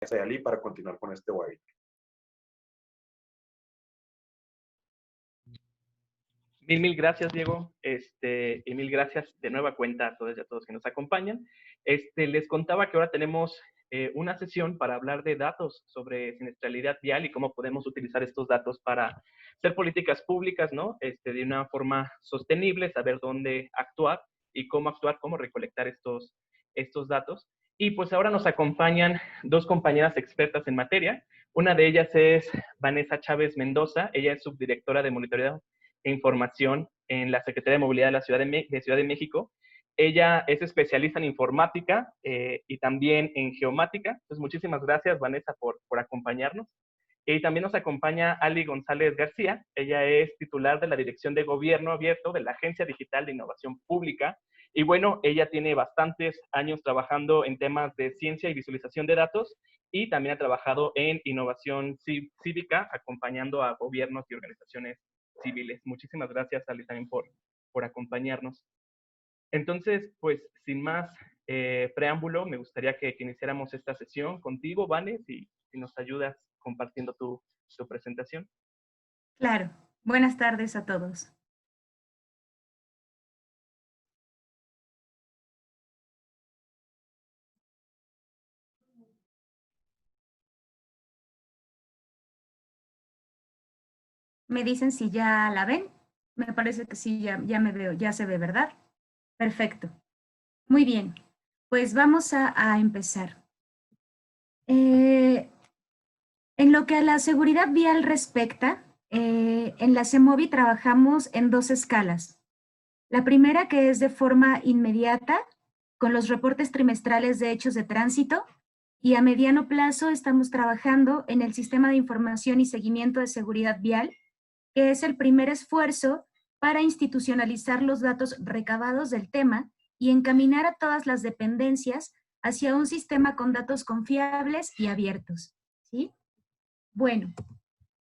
Ali para continuar con este webinar. Mil gracias, Diego, y mil gracias de nueva cuenta a todos y a todos que nos acompañan. Les contaba que ahora tenemos una sesión para hablar de datos sobre siniestralidad vial y cómo podemos utilizar estos datos para hacer políticas públicas, ¿no? De una forma sostenible, saber dónde actuar y cómo actuar, cómo recolectar estos datos. Y pues ahora nos acompañan dos compañeras expertas en materia. Una de ellas es Vanessa Chávez Mendoza. Ella es subdirectora de monitoreo e información en la Secretaría de Movilidad de la Ciudad de México. Ella es especialista en informática y también en geomática. Entonces, muchísimas gracias, Vanessa, por acompañarnos. Y también nos acompaña Ali González García. Ella es titular de la Dirección de Gobierno Abierto de la Agencia Digital de Innovación Pública. Y bueno, ella tiene bastantes años trabajando en temas de ciencia y visualización de datos y también ha trabajado en innovación cívica, acompañando a gobiernos y organizaciones civiles. Muchísimas gracias, Ali, también por acompañarnos. Entonces, pues, sin más preámbulo, me gustaría que iniciáramos esta sesión contigo, Vane, si nos ayudas compartiendo tu presentación. Claro. Buenas tardes a todos. Me dicen si ya la ven. Me parece que sí, ya me veo, ya se ve, ¿verdad? Perfecto. Muy bien. Pues vamos a empezar. En lo que a la seguridad vial respecta, en la CEMOVI trabajamos en dos escalas. La primera, que es de forma inmediata, con los reportes trimestrales de hechos de tránsito, y a mediano plazo estamos trabajando en el Sistema de Información y Seguimiento de Seguridad Vial, que es el primer esfuerzo para institucionalizar los datos recabados del tema y encaminar a todas las dependencias hacia un sistema con datos confiables y abiertos, ¿sí? Bueno,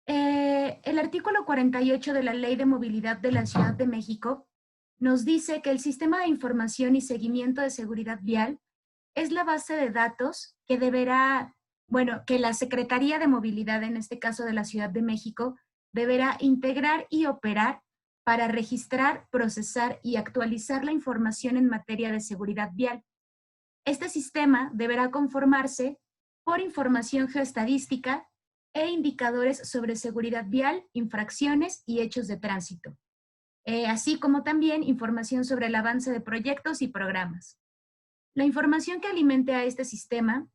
el artículo 48 de la Ley de Movilidad de la Ciudad de México nos dice que el Sistema de Información y Seguimiento de Seguridad Vial es la base de datos que deberá, que la Secretaría de Movilidad, en este caso de la Ciudad de México, deberá integrar y operar para registrar, procesar y actualizar la información en materia de seguridad vial. Este sistema deberá conformarse por información geoestadística e indicadores sobre seguridad vial, infracciones y hechos de tránsito, así como también información sobre el avance de proyectos y programas. La información que alimente a este sistema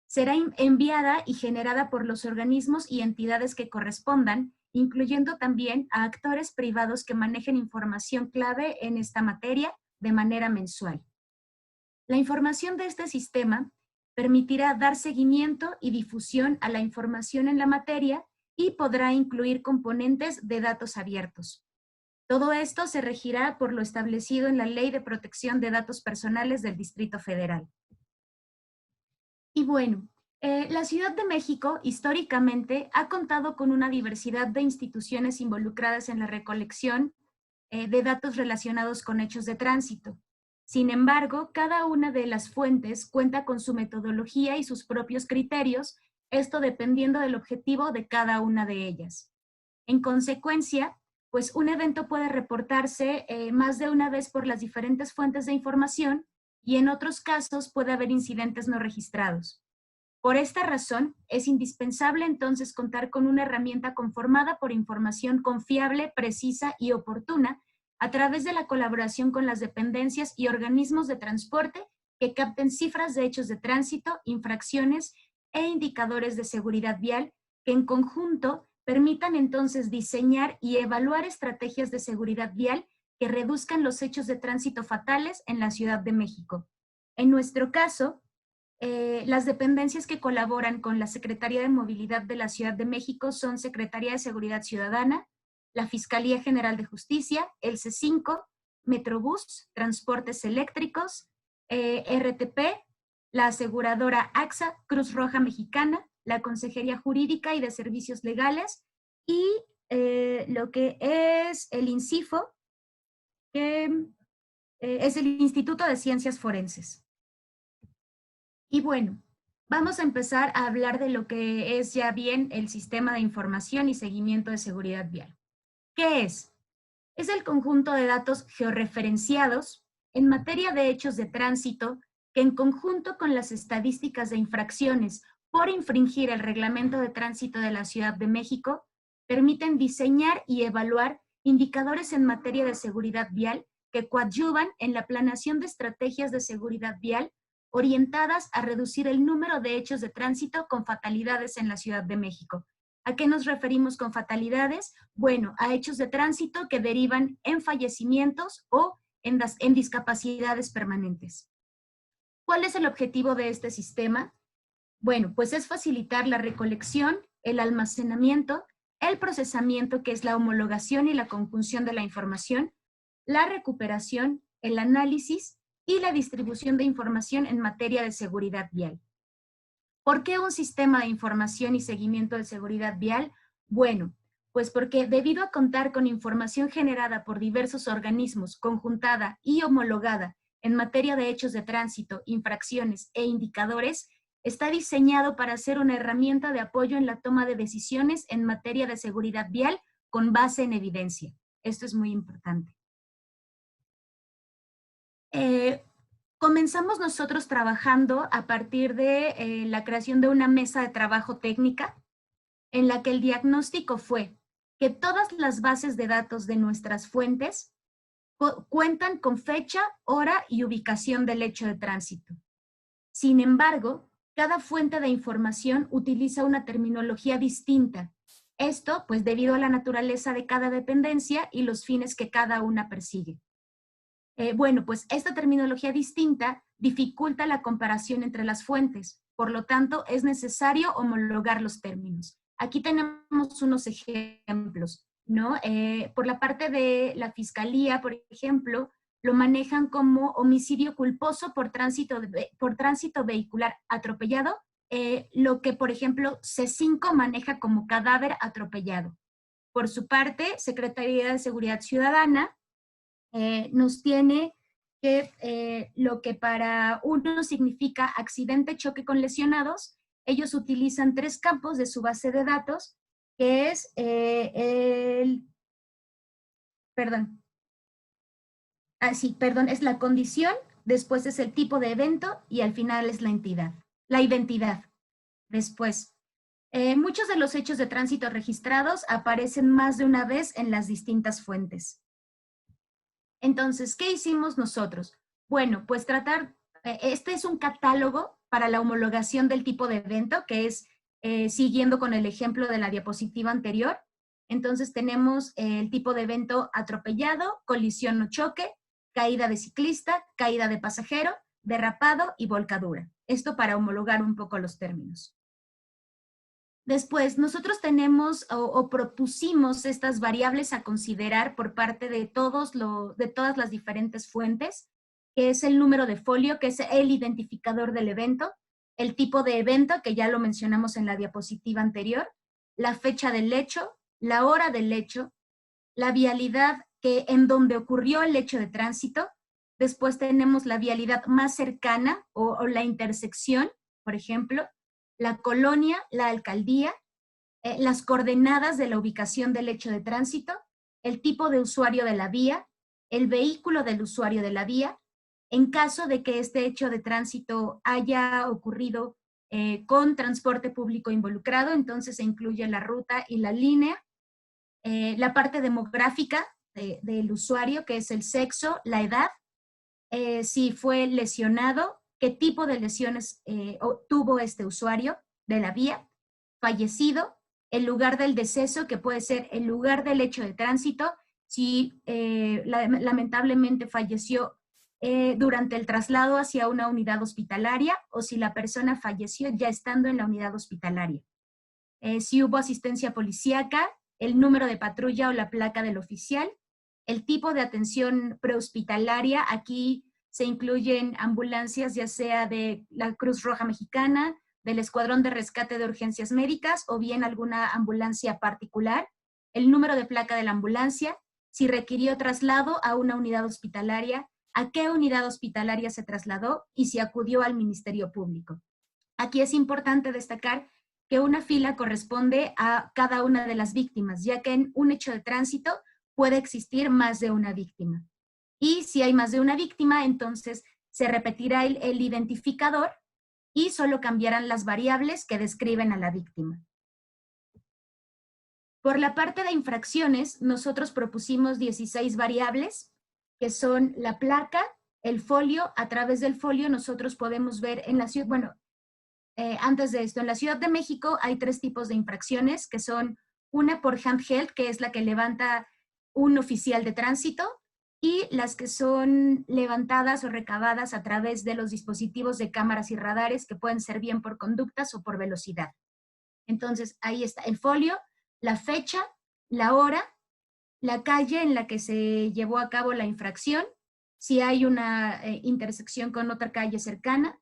será enviada y generada por los organismos y entidades que correspondan, incluyendo también a actores privados que manejen información clave en esta materia de manera mensual. La información de este sistema permitirá dar seguimiento y difusión a la información en la materia y podrá incluir componentes de datos abiertos. Todo esto se regirá por lo establecido en la Ley de Protección de Datos Personales del Distrito Federal. Y bueno, la Ciudad de México históricamente ha contado con una diversidad de instituciones involucradas en la recolección de datos relacionados con hechos de tránsito. Sin embargo, cada una de las fuentes cuenta con su metodología y sus propios criterios, esto dependiendo del objetivo de cada una de ellas. En consecuencia, pues un evento puede reportarse más de una vez por las diferentes fuentes de información y en otros casos puede haber incidentes no registrados. Por esta razón, es indispensable entonces contar con una herramienta conformada por información confiable, precisa y oportuna a través de la colaboración con las dependencias y organismos de transporte que capten cifras de hechos de tránsito, infracciones e indicadores de seguridad vial que en conjunto permitan entonces diseñar y evaluar estrategias de seguridad vial que reduzcan los hechos de tránsito fatales en la Ciudad de México. En nuestro caso, las dependencias que colaboran con la Secretaría de Movilidad de la Ciudad de México son Secretaría de Seguridad Ciudadana, la Fiscalía General de Justicia, el C5, Metrobús, Transportes Eléctricos, RTP, la aseguradora AXA, Cruz Roja Mexicana, la Consejería Jurídica y de Servicios Legales y lo que es el INCIFO, que es el Instituto de Ciencias Forenses. Y bueno, vamos a empezar a hablar de lo que es ya bien el sistema de información y seguimiento de seguridad vial. ¿Qué es? Es el conjunto de datos georreferenciados en materia de hechos de tránsito que en conjunto con las estadísticas de infracciones por infringir el Reglamento de Tránsito de la Ciudad de México permiten diseñar y evaluar indicadores en materia de seguridad vial que coadyuvan en la planeación de estrategias de seguridad vial orientadas a reducir el número de hechos de tránsito con fatalidades en la Ciudad de México. ¿A qué nos referimos con fatalidades? Bueno, a hechos de tránsito que derivan en fallecimientos o en discapacidades permanentes. ¿Cuál es el objetivo de este sistema? Bueno, pues es facilitar la recolección, el almacenamiento, el procesamiento, que es la homologación y la conjunción de la información, la recuperación, el análisis y la distribución de información en materia de seguridad vial. ¿Por qué un sistema de información y seguimiento de seguridad vial? Bueno, pues porque debido a contar con información generada por diversos organismos, conjuntada y homologada en materia de hechos de tránsito, infracciones e indicadores, está diseñado para ser una herramienta de apoyo en la toma de decisiones en materia de seguridad vial con base en evidencia. Esto es muy importante. Comenzamos nosotros trabajando a partir de la creación de una mesa de trabajo técnica en la que el diagnóstico fue que todas las bases de datos de nuestras fuentes cuentan con fecha, hora y ubicación del hecho de tránsito. Sin embargo, cada fuente de información utiliza una terminología distinta. Esto, pues, debido a la naturaleza de cada dependencia y los fines que cada una persigue. Bueno, pues esta terminología distinta dificulta la comparación entre las fuentes. Por lo tanto, es necesario homologar los términos. Aquí tenemos unos ejemplos, ¿no? Por la parte de la Fiscalía, por ejemplo, lo manejan como homicidio culposo por tránsito vehicular atropellado, lo que, por ejemplo, C5 maneja como cadáver atropellado. Por su parte, Secretaría de Seguridad Ciudadana nos tiene que lo que para uno significa accidente, choque con lesionados, ellos utilizan 3 campos de su base de datos, que es es la condición, después es el tipo de evento y al final es la identidad. Después, muchos de los hechos de tránsito registrados aparecen más de una vez en las distintas fuentes. Entonces, ¿qué hicimos nosotros? Bueno, pues este es un catálogo para la homologación del tipo de evento, que es siguiendo con el ejemplo de la diapositiva anterior. Entonces tenemos el tipo de evento atropellado, colisión o choque, caída de ciclista, caída de pasajero, derrapado y volcadura. Esto para homologar un poco los términos. Después, nosotros tenemos o propusimos estas variables a considerar por parte de todas las diferentes fuentes, que es el número de folio, que es el identificador del evento, el tipo de evento, que ya lo mencionamos en la diapositiva anterior, la fecha del hecho, la hora del hecho, la vialidad en donde ocurrió el hecho de tránsito. Después tenemos la vialidad más cercana o la intersección, por ejemplo, la colonia, la alcaldía, las coordenadas de la ubicación del hecho de tránsito, el tipo de usuario de la vía, el vehículo del usuario de la vía. En caso de que este hecho de tránsito haya ocurrido con transporte público involucrado, entonces se incluye la ruta y la línea, la parte demográfica del usuario, que es el sexo, la edad, si fue lesionado, qué tipo de lesiones tuvo este usuario de la vía, fallecido, el lugar del deceso, que puede ser el lugar del hecho de tránsito, si lamentablemente falleció durante el traslado hacia una unidad hospitalaria o si la persona falleció ya estando en la unidad hospitalaria. Si hubo asistencia policíaca, el número de patrulla o la placa del oficial, el tipo de atención prehospitalaria. Aquí se incluyen ambulancias ya sea de la Cruz Roja Mexicana, del Escuadrón de Rescate de Urgencias Médicas o bien alguna ambulancia particular, el número de placa de la ambulancia, si requirió traslado a una unidad hospitalaria, a qué unidad hospitalaria se trasladó y si acudió al Ministerio Público. Aquí es importante destacar que una fila corresponde a cada una de las víctimas, ya que en un hecho de tránsito puede existir más de una víctima. Y si hay más de una víctima, entonces se repetirá el identificador y solo cambiarán las variables que describen a la víctima. Por la parte de infracciones, nosotros propusimos 16 variables, que son la placa, el folio. A través del folio nosotros podemos ver en la ciudad, bueno, antes de esto, en la Ciudad de México hay 3 tipos de infracciones, que son una por handheld, que es la que levanta un oficial de tránsito, y las que son levantadas o recabadas a través de los dispositivos de cámaras y radares, que pueden ser bien por conductas o por velocidad. Entonces, ahí está el folio, la fecha, la hora, la calle en la que se llevó a cabo la infracción, si hay una intersección con otra calle cercana,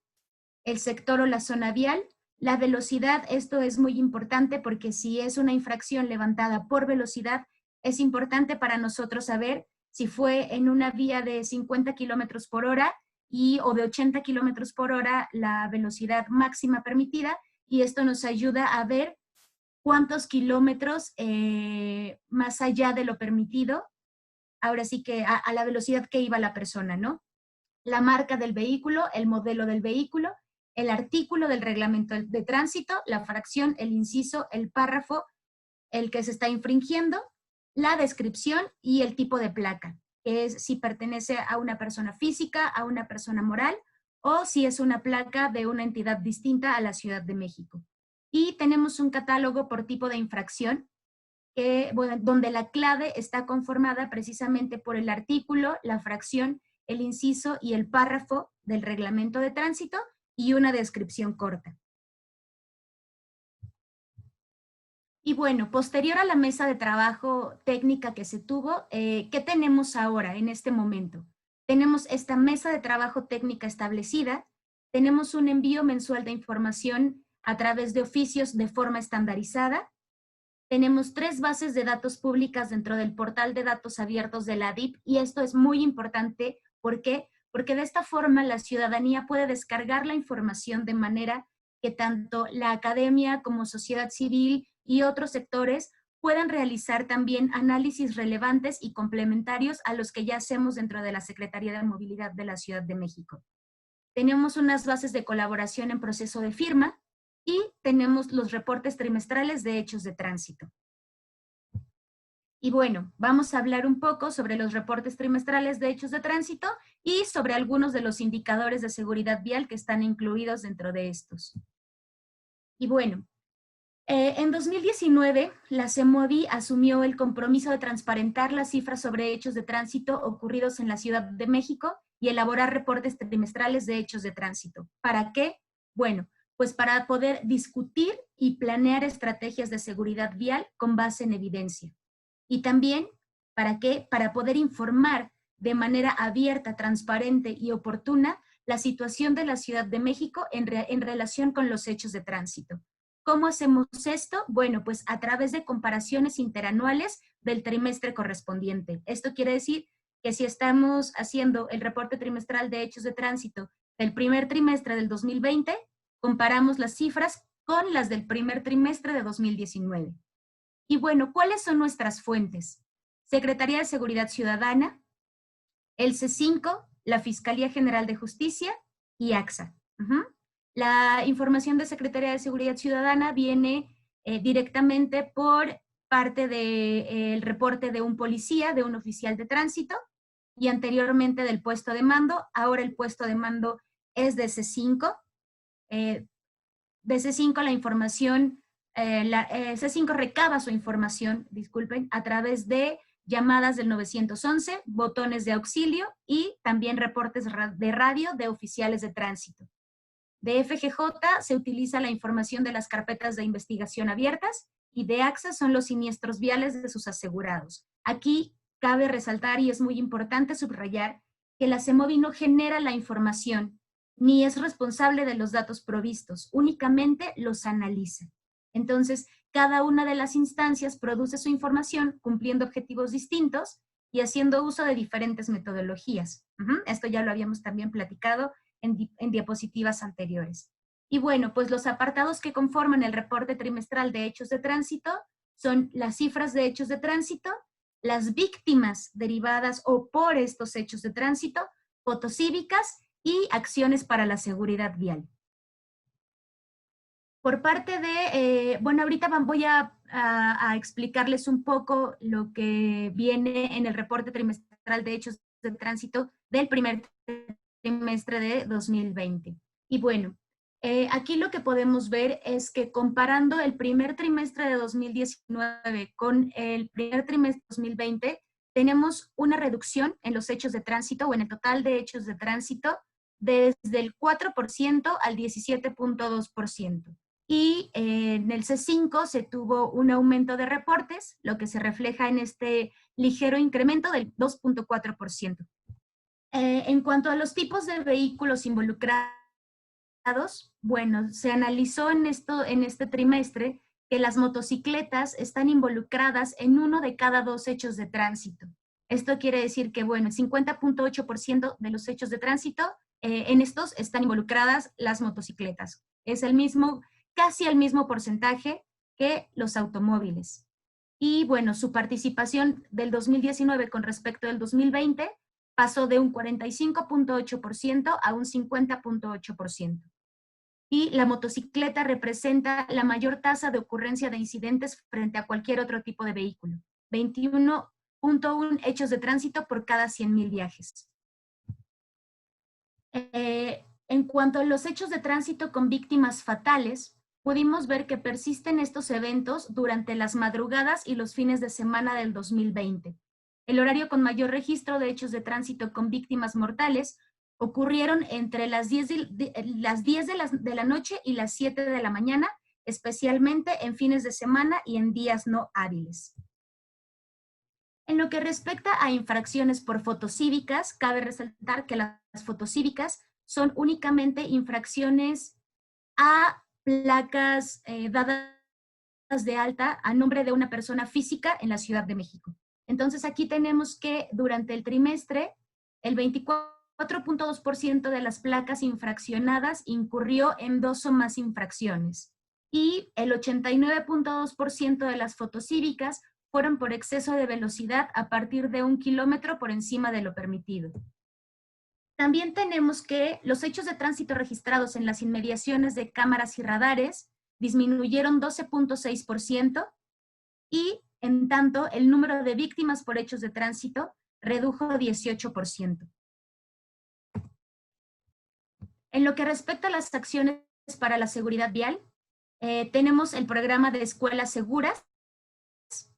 el sector o la zona vial, la velocidad. Esto es muy importante porque si es una infracción levantada por velocidad, es importante para nosotros saber si fue en una vía de 50 kilómetros por hora o de 80 kilómetros por hora la velocidad máxima permitida, y esto nos ayuda a ver cuántos kilómetros más allá de lo permitido, ahora sí que a la velocidad que iba la persona, ¿no? La marca del vehículo, el modelo del vehículo, el artículo del reglamento de tránsito, la fracción, el inciso, el párrafo, el que se está infringiendo, la descripción y el tipo de placa, que es si pertenece a una persona física, a una persona moral, o si es una placa de una entidad distinta a la Ciudad de México. Y tenemos un catálogo por tipo de infracción, donde la clave está conformada precisamente por el artículo, la fracción, el inciso y el párrafo del reglamento de tránsito y una descripción corta. Y bueno, posterior a la mesa de trabajo técnica que se tuvo, ¿qué tenemos ahora en este momento? Tenemos esta mesa de trabajo técnica establecida, tenemos un envío mensual de información a través de oficios de forma estandarizada, tenemos 3 bases de datos públicas dentro del portal de datos abiertos de la DIP, y esto es muy importante. ¿Por qué? Porque de esta forma la ciudadanía puede descargar la información de manera que tanto la academia como sociedad civil y otros sectores puedan realizar también análisis relevantes y complementarios a los que ya hacemos dentro de la Secretaría de Movilidad de la Ciudad de México. Tenemos unas bases de colaboración en proceso de firma y tenemos los reportes trimestrales de hechos de tránsito. Y bueno, vamos a hablar un poco sobre los reportes trimestrales de hechos de tránsito y sobre algunos de los indicadores de seguridad vial que están incluidos dentro de estos. Y bueno, en 2019, la CEMOVI asumió el compromiso de transparentar las cifras sobre hechos de tránsito ocurridos en la Ciudad de México y elaborar reportes trimestrales de hechos de tránsito. ¿Para qué? Bueno, pues para poder discutir y planear estrategias de seguridad vial con base en evidencia. Y también, ¿para qué? Para poder informar de manera abierta, transparente y oportuna la situación de la Ciudad de México en relación con los hechos de tránsito. ¿Cómo hacemos esto? Bueno, pues a través de comparaciones interanuales del trimestre correspondiente. Esto quiere decir que si estamos haciendo el reporte trimestral de hechos de tránsito del primer trimestre del 2020, comparamos las cifras con las del primer trimestre de 2019. Y bueno, ¿cuáles son nuestras fuentes? Secretaría de Seguridad Ciudadana, el C5, la Fiscalía General de Justicia y AXA. La información de Secretaría de Seguridad Ciudadana viene directamente por parte del reporte de un policía, de un oficial de tránsito, y anteriormente del puesto de mando. Ahora el puesto de mando es de C5. De C5 la información, C5 recaba su información, disculpen, a través de llamadas del 911, botones de auxilio y también reportes de radio de oficiales de tránsito. De FGJ se utiliza la información de las carpetas de investigación abiertas y de AXA son los siniestros viales de sus asegurados. Aquí cabe resaltar y es muy importante subrayar que la CEMOVI no genera la información ni es responsable de los datos provistos, únicamente los analiza. Entonces, cada una de las instancias produce su información cumpliendo objetivos distintos y haciendo uso de diferentes metodologías. Esto ya lo habíamos también platicado en diapositivas anteriores. Y bueno, pues los apartados que conforman el reporte trimestral de hechos de tránsito son las cifras de hechos de tránsito, las víctimas derivadas o por estos hechos de tránsito, fotos cívicas y acciones para la seguridad vial. Por parte de, bueno, ahorita voy a explicarles un poco lo que viene en el reporte trimestral de hechos de tránsito del primer trimestre de 2020. Y bueno, aquí lo que podemos ver es que comparando el primer trimestre de 2019 con el primer trimestre de 2020, tenemos una reducción en los hechos de tránsito o en el total de hechos de tránsito desde el 4% al 17.2%. Y en el C5 se tuvo un aumento de reportes, lo que se refleja en este ligero incremento del 2.4%. En cuanto a los tipos de vehículos involucrados, bueno, se analizó en este trimestre que las motocicletas están involucradas en 1 de cada 2 hechos de tránsito. Esto quiere decir que, bueno, el 50.8% de los hechos de tránsito, en estos están involucradas las motocicletas. Es casi el mismo porcentaje que los automóviles. Y bueno, su participación del 2019 con respecto del 2020 pasó de un 45.8% a un 50.8%. Y la motocicleta representa la mayor tasa de ocurrencia de incidentes frente a cualquier otro tipo de vehículo. 21.1 hechos de tránsito por cada 100,000 viajes. En cuanto a los hechos de tránsito con víctimas fatales, pudimos ver que persisten estos eventos durante las madrugadas y los fines de semana del 2020. El horario con mayor registro de hechos de tránsito con víctimas mortales ocurrieron entre las 10 de la noche y las 7 de la mañana, especialmente en fines de semana y en días no hábiles. En lo que respecta a infracciones por fotocívicas, cabe resaltar que las fotocívicas son únicamente infracciones a placas dadas de alta a nombre de una persona física en la Ciudad de México. Entonces aquí tenemos que durante el trimestre el 24.2% de las placas infraccionadas incurrió en 2 o más infracciones y el 89.2% de las fotocívicas fueron por exceso de velocidad a partir de 1 kilómetro por encima de lo permitido. También tenemos que los hechos de tránsito registrados en las inmediaciones de cámaras y radares disminuyeron 12.6% y, en tanto, el número de víctimas por hechos de tránsito redujo 18%. En lo que respecta a las acciones para la seguridad vial, tenemos el programa de escuelas seguras,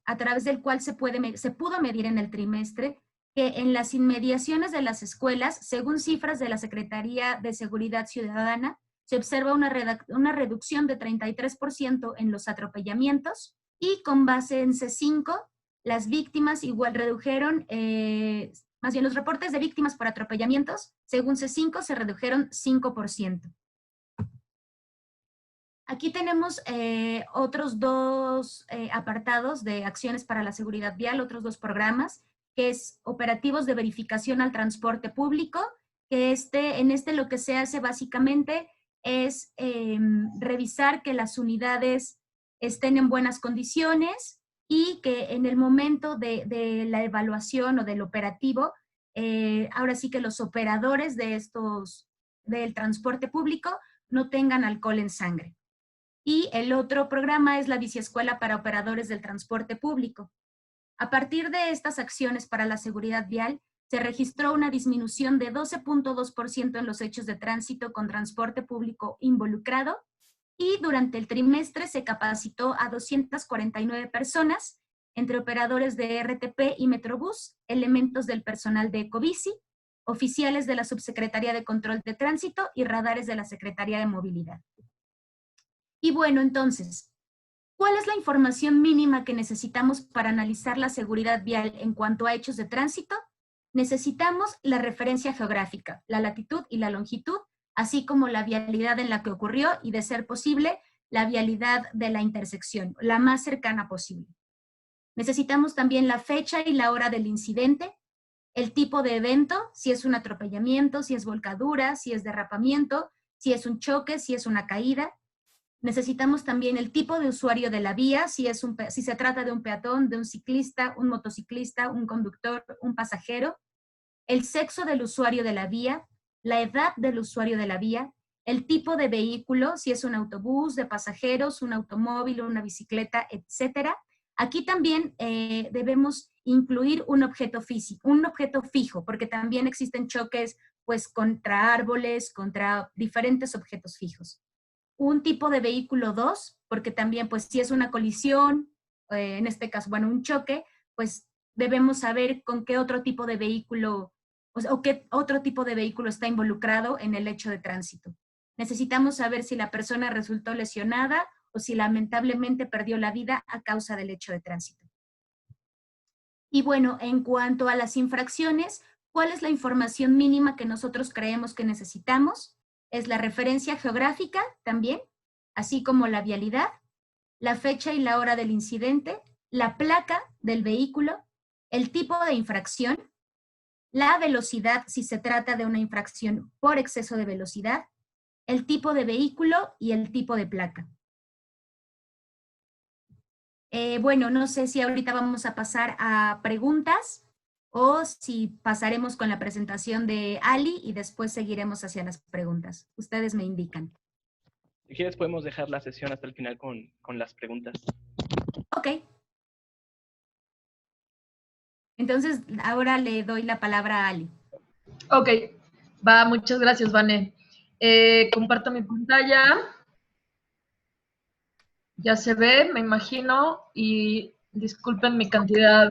a través del cual se pudo medir en el trimestre que en las inmediaciones de las escuelas, según cifras de la Secretaría de Seguridad Ciudadana, se observa una reducción de 33% en los atropellamientos y con base en C5, las víctimas igual redujeron, más bien los reportes de víctimas por atropellamientos, según C5, se redujeron 5%. Aquí tenemos otros 2 apartados de acciones para la seguridad vial, otros 2 programas, que es operativos de verificación al transporte público, que en lo que se hace básicamente es revisar que las unidades estén en buenas condiciones y que en el momento de la evaluación o del operativo, ahora sí que los operadores del transporte público no tengan alcohol en sangre. Y el otro programa es la biciescuela para operadores del transporte público. A partir de estas acciones para la seguridad vial, se registró una disminución de 12.2% en los hechos de tránsito con transporte público involucrado y durante el trimestre se capacitó a 249 personas, entre operadores de RTP y Metrobús, elementos del personal de Ecobici, oficiales de la Subsecretaría de Control de Tránsito y radares de la Secretaría de Movilidad. Y bueno, entonces, ¿cuál es la información mínima que necesitamos para analizar la seguridad vial en cuanto a hechos de tránsito? Necesitamos la referencia geográfica, la latitud y la longitud, así como la vialidad en la que ocurrió y, de ser posible, la vialidad de la intersección, la más cercana posible. Necesitamos también la fecha y la hora del incidente, el tipo de evento, si es un atropellamiento, si es volcadura, si es derrapamiento, si es un choque, si es una caída. Necesitamos también el tipo de usuario de la vía, si se trata de un peatón, de un ciclista, un motociclista, un conductor, un pasajero. El sexo del usuario de la vía, la edad del usuario de la vía, el tipo de vehículo, si es un autobús de pasajeros, un automóvil, una bicicleta, etcétera. Aquí también debemos incluir un objeto físico, un objeto fijo, porque también existen choques pues contra árboles, contra diferentes objetos fijos. Un tipo de vehículo 2, porque también pues si es una colisión, en este caso, bueno, un choque, pues debemos saber con qué otro tipo de vehículo o qué otro tipo de vehículo está involucrado en el hecho de tránsito. Necesitamos saber si la persona resultó lesionada o si lamentablemente perdió la vida a causa del hecho de tránsito. Y bueno, en cuanto a las infracciones, ¿cuál es la información mínima que nosotros creemos que necesitamos? Es la referencia geográfica también, así como la vialidad, la fecha y la hora del incidente, la placa del vehículo, el tipo de infracción, la velocidad si se trata de una infracción por exceso de velocidad, el tipo de vehículo y el tipo de placa. Bueno, no sé si ahorita vamos a pasar a preguntas o si pasaremos con la presentación de Ali y después seguiremos hacia las preguntas. Ustedes me indican. Si quieres, podemos dejar la sesión hasta el final con las preguntas. Ok. Entonces, ahora le doy la palabra a Ali. Ok, va, muchas gracias, Vane. Comparto mi pantalla. Ya se ve, me imagino, y disculpen mi cantidad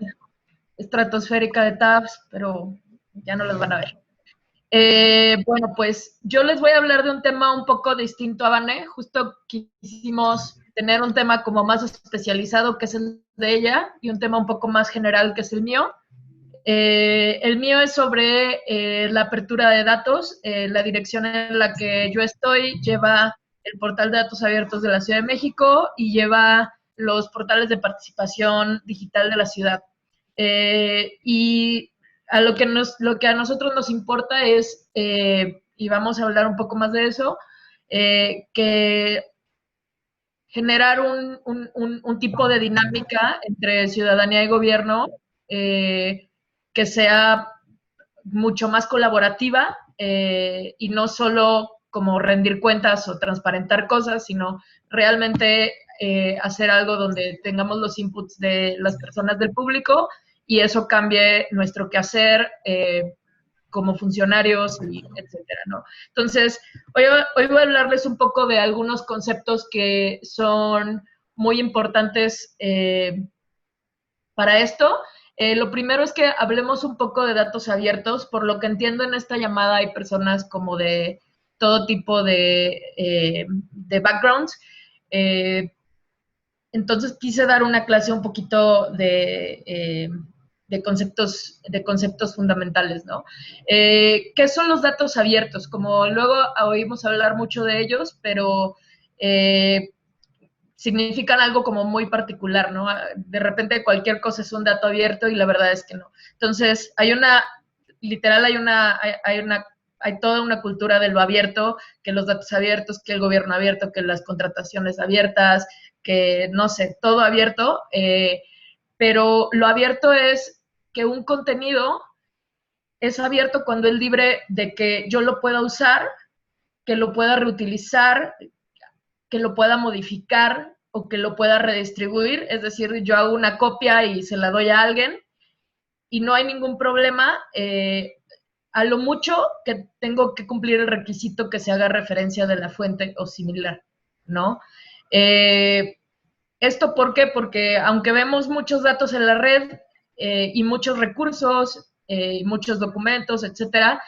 estratosférica de tabs, pero ya no los van a ver. Bueno, pues yo les voy a hablar de un tema un poco distinto a Vane. Justo quisimos tener un tema como más especializado, que es el de ella, y un tema un poco más general, que es el mío. El mío es sobre la apertura de datos. La dirección en la que yo estoy lleva el portal de datos abiertos de la Ciudad de México y lleva los portales de participación digital de la ciudad. Y a lo que a nosotros nos importa es, y vamos a hablar un poco más de eso, que generar un tipo de dinámica entre ciudadanía y gobierno que sea mucho más colaborativa y no solo como rendir cuentas o transparentar cosas, sino realmente hacer algo donde tengamos los inputs de las personas del público y eso cambie nuestro quehacer como funcionarios, y etcétera, ¿no? Entonces, hoy voy a hablarles un poco de algunos conceptos que son muy importantes para esto. Lo primero es que hablemos un poco de datos abiertos. Por lo que entiendo, en esta llamada hay personas como de todo tipo de backgrounds. Entonces quise dar una clase un poquito de conceptos fundamentales, ¿no? ¿Qué son los datos abiertos? Como luego oímos hablar mucho de ellos, pero significan algo como muy particular, ¿no? De repente cualquier cosa es un dato abierto y la verdad es que no. Entonces, hay toda una cultura de lo abierto, que los datos abiertos, que el gobierno abierto, que las contrataciones abiertas, que no sé, todo abierto, pero lo abierto es que un contenido es abierto cuando es libre de que yo lo pueda usar, que lo pueda reutilizar, que lo pueda modificar o que lo pueda redistribuir. Es decir, yo hago una copia y se la doy a alguien y no hay ningún problema. A lo mucho que tengo que cumplir el requisito que se haga referencia de la fuente o similar, ¿no? ¿Esto por qué? Porque aunque vemos muchos datos en la red y muchos recursos, muchos documentos, etcétera,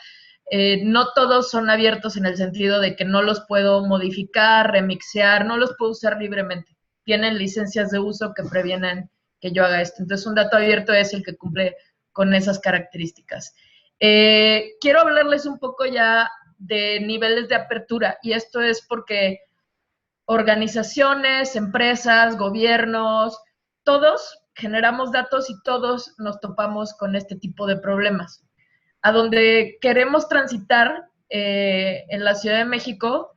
no todos son abiertos en el sentido de que no los puedo modificar, remixear, no los puedo usar libremente. Tienen licencias de uso que previenen que yo haga esto. Entonces, un dato abierto es el que cumple con esas características. Quiero hablarles un poco ya de niveles de apertura, y esto es porque organizaciones, empresas, gobiernos, todos generamos datos y todos nos topamos con este tipo de problemas. A donde queremos transitar en la Ciudad de México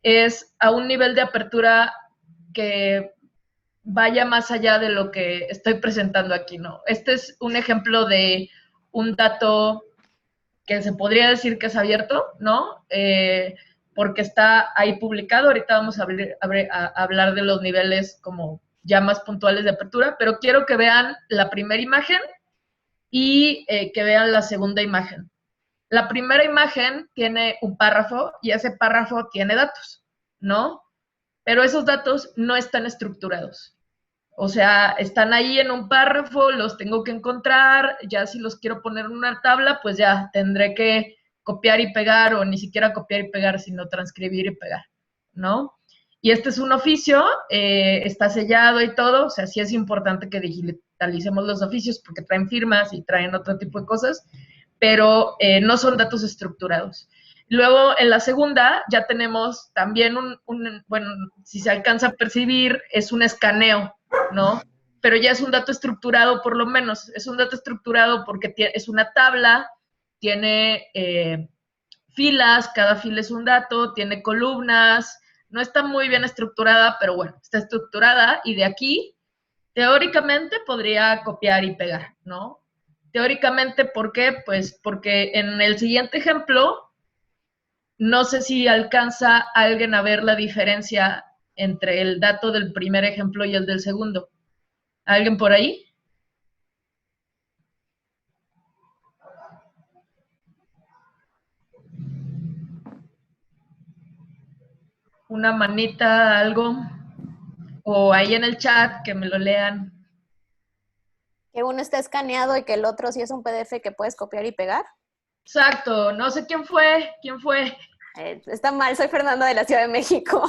es a un nivel de apertura que vaya más allá de lo que estoy presentando aquí, ¿no? Este es un ejemplo de un dato que se podría decir que es abierto, ¿no? Porque está ahí publicado. Ahorita vamos a hablar de los niveles como ya más puntuales de apertura, pero quiero que vean la primera imagen y que vean la segunda imagen. La primera imagen tiene un párrafo y ese párrafo tiene datos, ¿no? Pero esos datos no están estructurados. O sea, están ahí en un párrafo, los tengo que encontrar, ya si los quiero poner en una tabla, pues ya tendré que copiar y pegar, o ni siquiera copiar y pegar, sino transcribir y pegar, ¿no? Y este es un oficio, está sellado y todo, o sea, sí es importante que digitalicemos los oficios porque traen firmas y traen otro tipo de cosas, pero no son datos estructurados. Luego, en la segunda, ya tenemos también bueno, si se alcanza a percibir, es un escaneo, ¿no? Pero ya es un dato estructurado, por lo menos. Es un dato estructurado porque es una tabla, tiene filas, cada fila es un dato, tiene columnas, no está muy bien estructurada, pero bueno, está estructurada y de aquí, teóricamente, podría copiar y pegar, ¿no? Teóricamente, ¿por qué? Pues porque en el siguiente ejemplo, no sé si alcanza alguien a ver la diferencia entre el dato del primer ejemplo y el del segundo. ¿Alguien por ahí? Una manita, algo. O ahí en el chat, que me lo lean. Que uno está escaneado y que el otro sí es un PDF que puedes copiar y pegar. Exacto, no sé quién fue. Está mal, soy Fernanda de la Ciudad de México.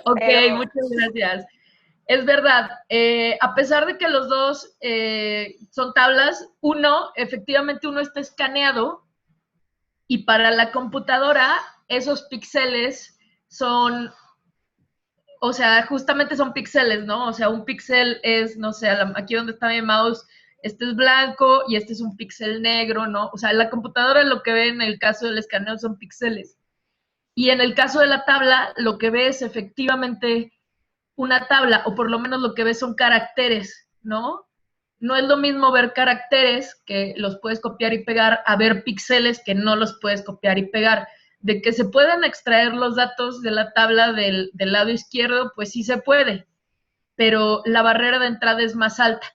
Ok, Pero... muchas gracias. Es verdad, a pesar de que los dos son tablas, efectivamente uno está escaneado y para la computadora esos píxeles son, o sea, justamente son píxeles, ¿no? O sea, un píxel es, no sé, aquí donde está mi mouse, este es blanco y este es un píxel negro, ¿no? O sea, la computadora lo que ve en el caso del escaneo son píxeles. Y en el caso de la tabla, lo que ve es efectivamente una tabla, o por lo menos lo que ves son caracteres, ¿no? No es lo mismo ver caracteres que los puedes copiar y pegar a ver píxeles que no los puedes copiar y pegar. De que se pueden extraer los datos de la tabla del lado izquierdo, pues sí se puede, pero la barrera de entrada es más alta.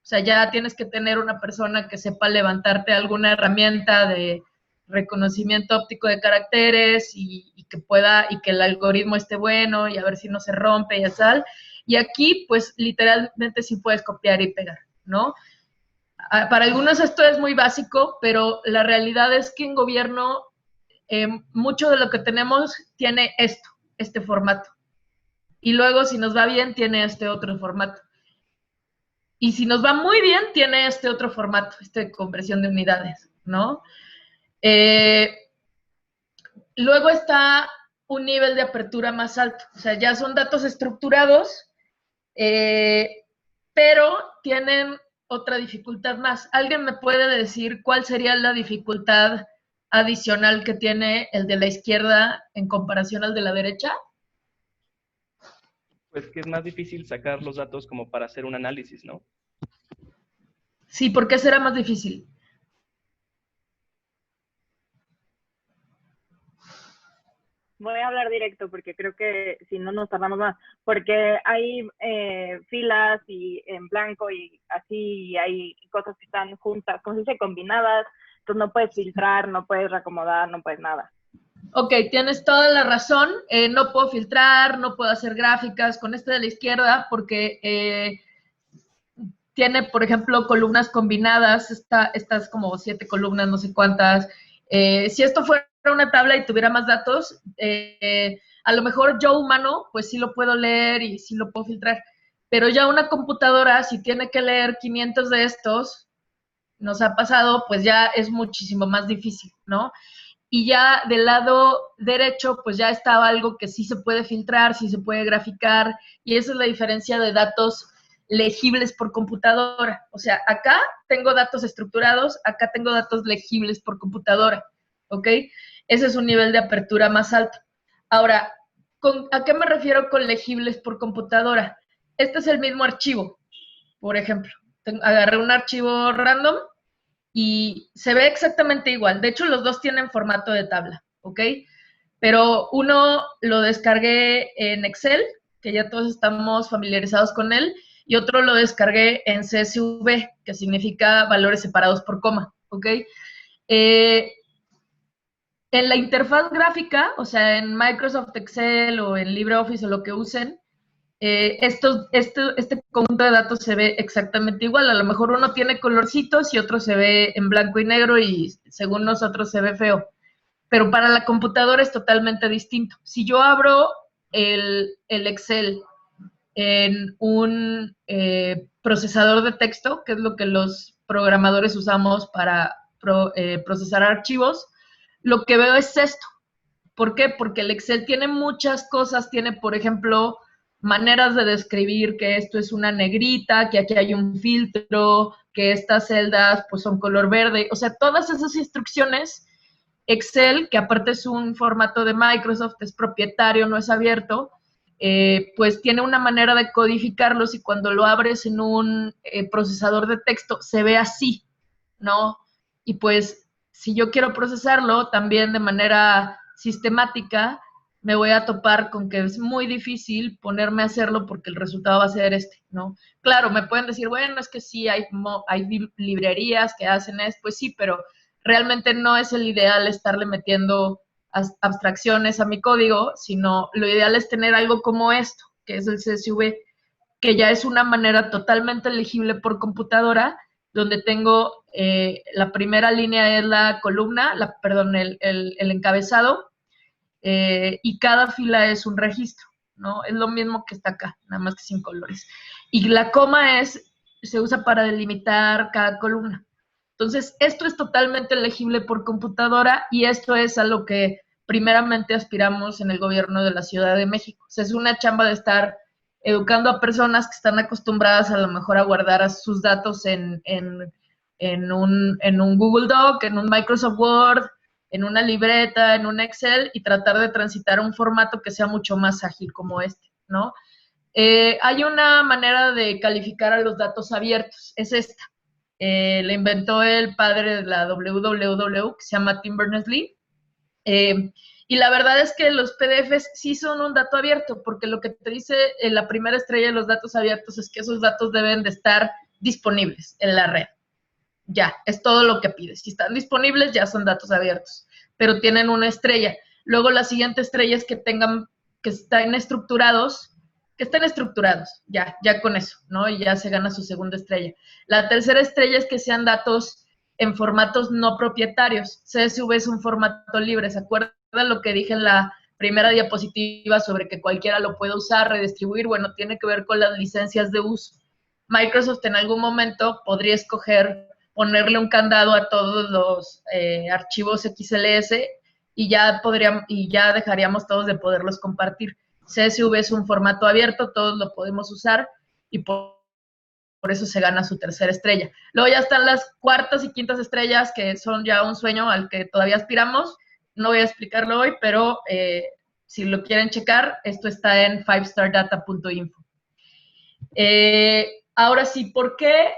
O sea, ya tienes que tener una persona que sepa levantarte alguna herramienta de reconocimiento óptico de caracteres y que pueda, y que el algoritmo esté bueno y a ver si no se rompe y tal. Y aquí, pues, literalmente sí puedes copiar y pegar, ¿no? Para algunos esto es muy básico, pero la realidad es que en gobierno mucho de lo que tenemos tiene este formato. Y luego, si nos va bien, tiene este otro formato. Y si nos va muy bien, tiene este otro formato, de conversión de unidades, ¿no? Luego está un nivel de apertura más alto. O sea, ya son datos estructurados, pero tienen otra dificultad más. ¿Alguien me puede decir cuál sería la dificultad adicional que tiene el de la izquierda en comparación al de la derecha? Pues que es más difícil sacar los datos como para hacer un análisis, ¿no? Sí, ¿por qué será más difícil? Voy a hablar directo porque creo que si no nos tardamos más, porque hay filas y en blanco y así, y hay cosas que están juntas, como se dice, combinadas, entonces no puedes filtrar, no puedes reacomodar, no puedes nada. Ok, tienes toda la razón, no puedo filtrar, no puedo hacer gráficas con este de la izquierda porque tiene, por ejemplo, columnas combinadas, estas como 7 columnas, no sé cuántas. Si esto fuera una tabla y tuviera más datos, a lo mejor yo humano, pues sí lo puedo leer y sí lo puedo filtrar, pero ya una computadora, si tiene que leer 500 de estos, nos ha pasado, pues ya es muchísimo más difícil, ¿no? Y ya del lado derecho, pues ya estaba algo que sí se puede filtrar, sí se puede graficar, y esa es la diferencia de datos legibles por computadora. O sea, acá tengo datos estructurados, acá tengo datos legibles por computadora, ¿ok? Ese es un nivel de apertura más alto. Ahora, ¿a qué me refiero con legibles por computadora? Este es el mismo archivo, por ejemplo. Agarré un archivo random y se ve exactamente igual. De hecho, los dos tienen formato de tabla, ¿ok? Pero uno lo descargué en Excel, que ya todos estamos familiarizados con él, y otro lo descargué en CSV, que significa valores separados por coma, ¿ok? En la interfaz gráfica, o sea, en Microsoft Excel o en LibreOffice o lo que usen, este conjunto de datos se ve exactamente igual. A lo mejor uno tiene colorcitos y otro se ve en blanco y negro y según nosotros se ve feo. Pero para la computadora es totalmente distinto. Si yo abro el Excel en un procesador de texto, que es lo que los programadores usamos para procesar archivos, lo que veo es esto. ¿Por qué? Porque el Excel tiene muchas cosas, tiene, por ejemplo, maneras de describir que esto es una negrita, que aquí hay un filtro, que estas celdas pues son color verde, o sea, todas esas instrucciones, Excel, que aparte es un formato de Microsoft, es propietario, no es abierto, pues tiene una manera de codificarlos y cuando lo abres en un procesador de texto se ve así, ¿no? Y pues si yo quiero procesarlo también de manera sistemática, me voy a topar con que es muy difícil ponerme a hacerlo porque el resultado va a ser este, ¿no? Claro, me pueden decir, bueno, es que sí, hay librerías que hacen esto, pues sí, pero realmente no es el ideal estarle metiendo abstracciones a mi código, sino lo ideal es tener algo como esto, que es el CSV, que ya es una manera totalmente legible por computadora, donde tengo la primera línea es la columna, el encabezado, y cada fila es un registro, ¿no? Es lo mismo que está acá, nada más que sin colores. Y la coma se usa para delimitar cada columna. Entonces, esto es totalmente legible por computadora y esto es a lo que primeramente aspiramos en el gobierno de la Ciudad de México. O sea, es una chamba de estar educando a personas que están acostumbradas a lo mejor a guardar sus datos en un Google Doc, en un Microsoft Word, en una libreta, en un Excel y tratar de transitar un formato que sea mucho más ágil como este, ¿no? Hay una manera de calificar a los datos abiertos, es esta. La inventó el padre de la WWW, que se llama Tim Berners-Lee. Y la verdad es que los PDFs sí son un dato abierto, porque lo que te dice la primera estrella de los datos abiertos es que esos datos deben de estar disponibles en la red. Ya, es todo lo que pides. Si están disponibles, ya son datos abiertos, pero tienen una estrella. Luego la siguiente estrella es que estén estructurados, ya con eso, ¿no? Y ya se gana su segunda estrella. La tercera estrella es que sean datos en formatos no propietarios. CSV es un formato libre, ¿se acuerdan lo que dije en la primera diapositiva sobre que cualquiera lo puede usar, redistribuir? Bueno, tiene que ver con las licencias de uso. Microsoft en algún momento podría escoger ponerle un candado a todos los archivos XLS y ya dejaríamos todos de poderlos compartir. CSV es un formato abierto, todos lo podemos usar y por eso se gana su tercera estrella. Luego ya están las cuartas y quintas estrellas, que son ya un sueño al que todavía aspiramos. No voy a explicarlo hoy, pero si lo quieren checar, esto está en 5stardata.info. Ahora sí, ¿por qué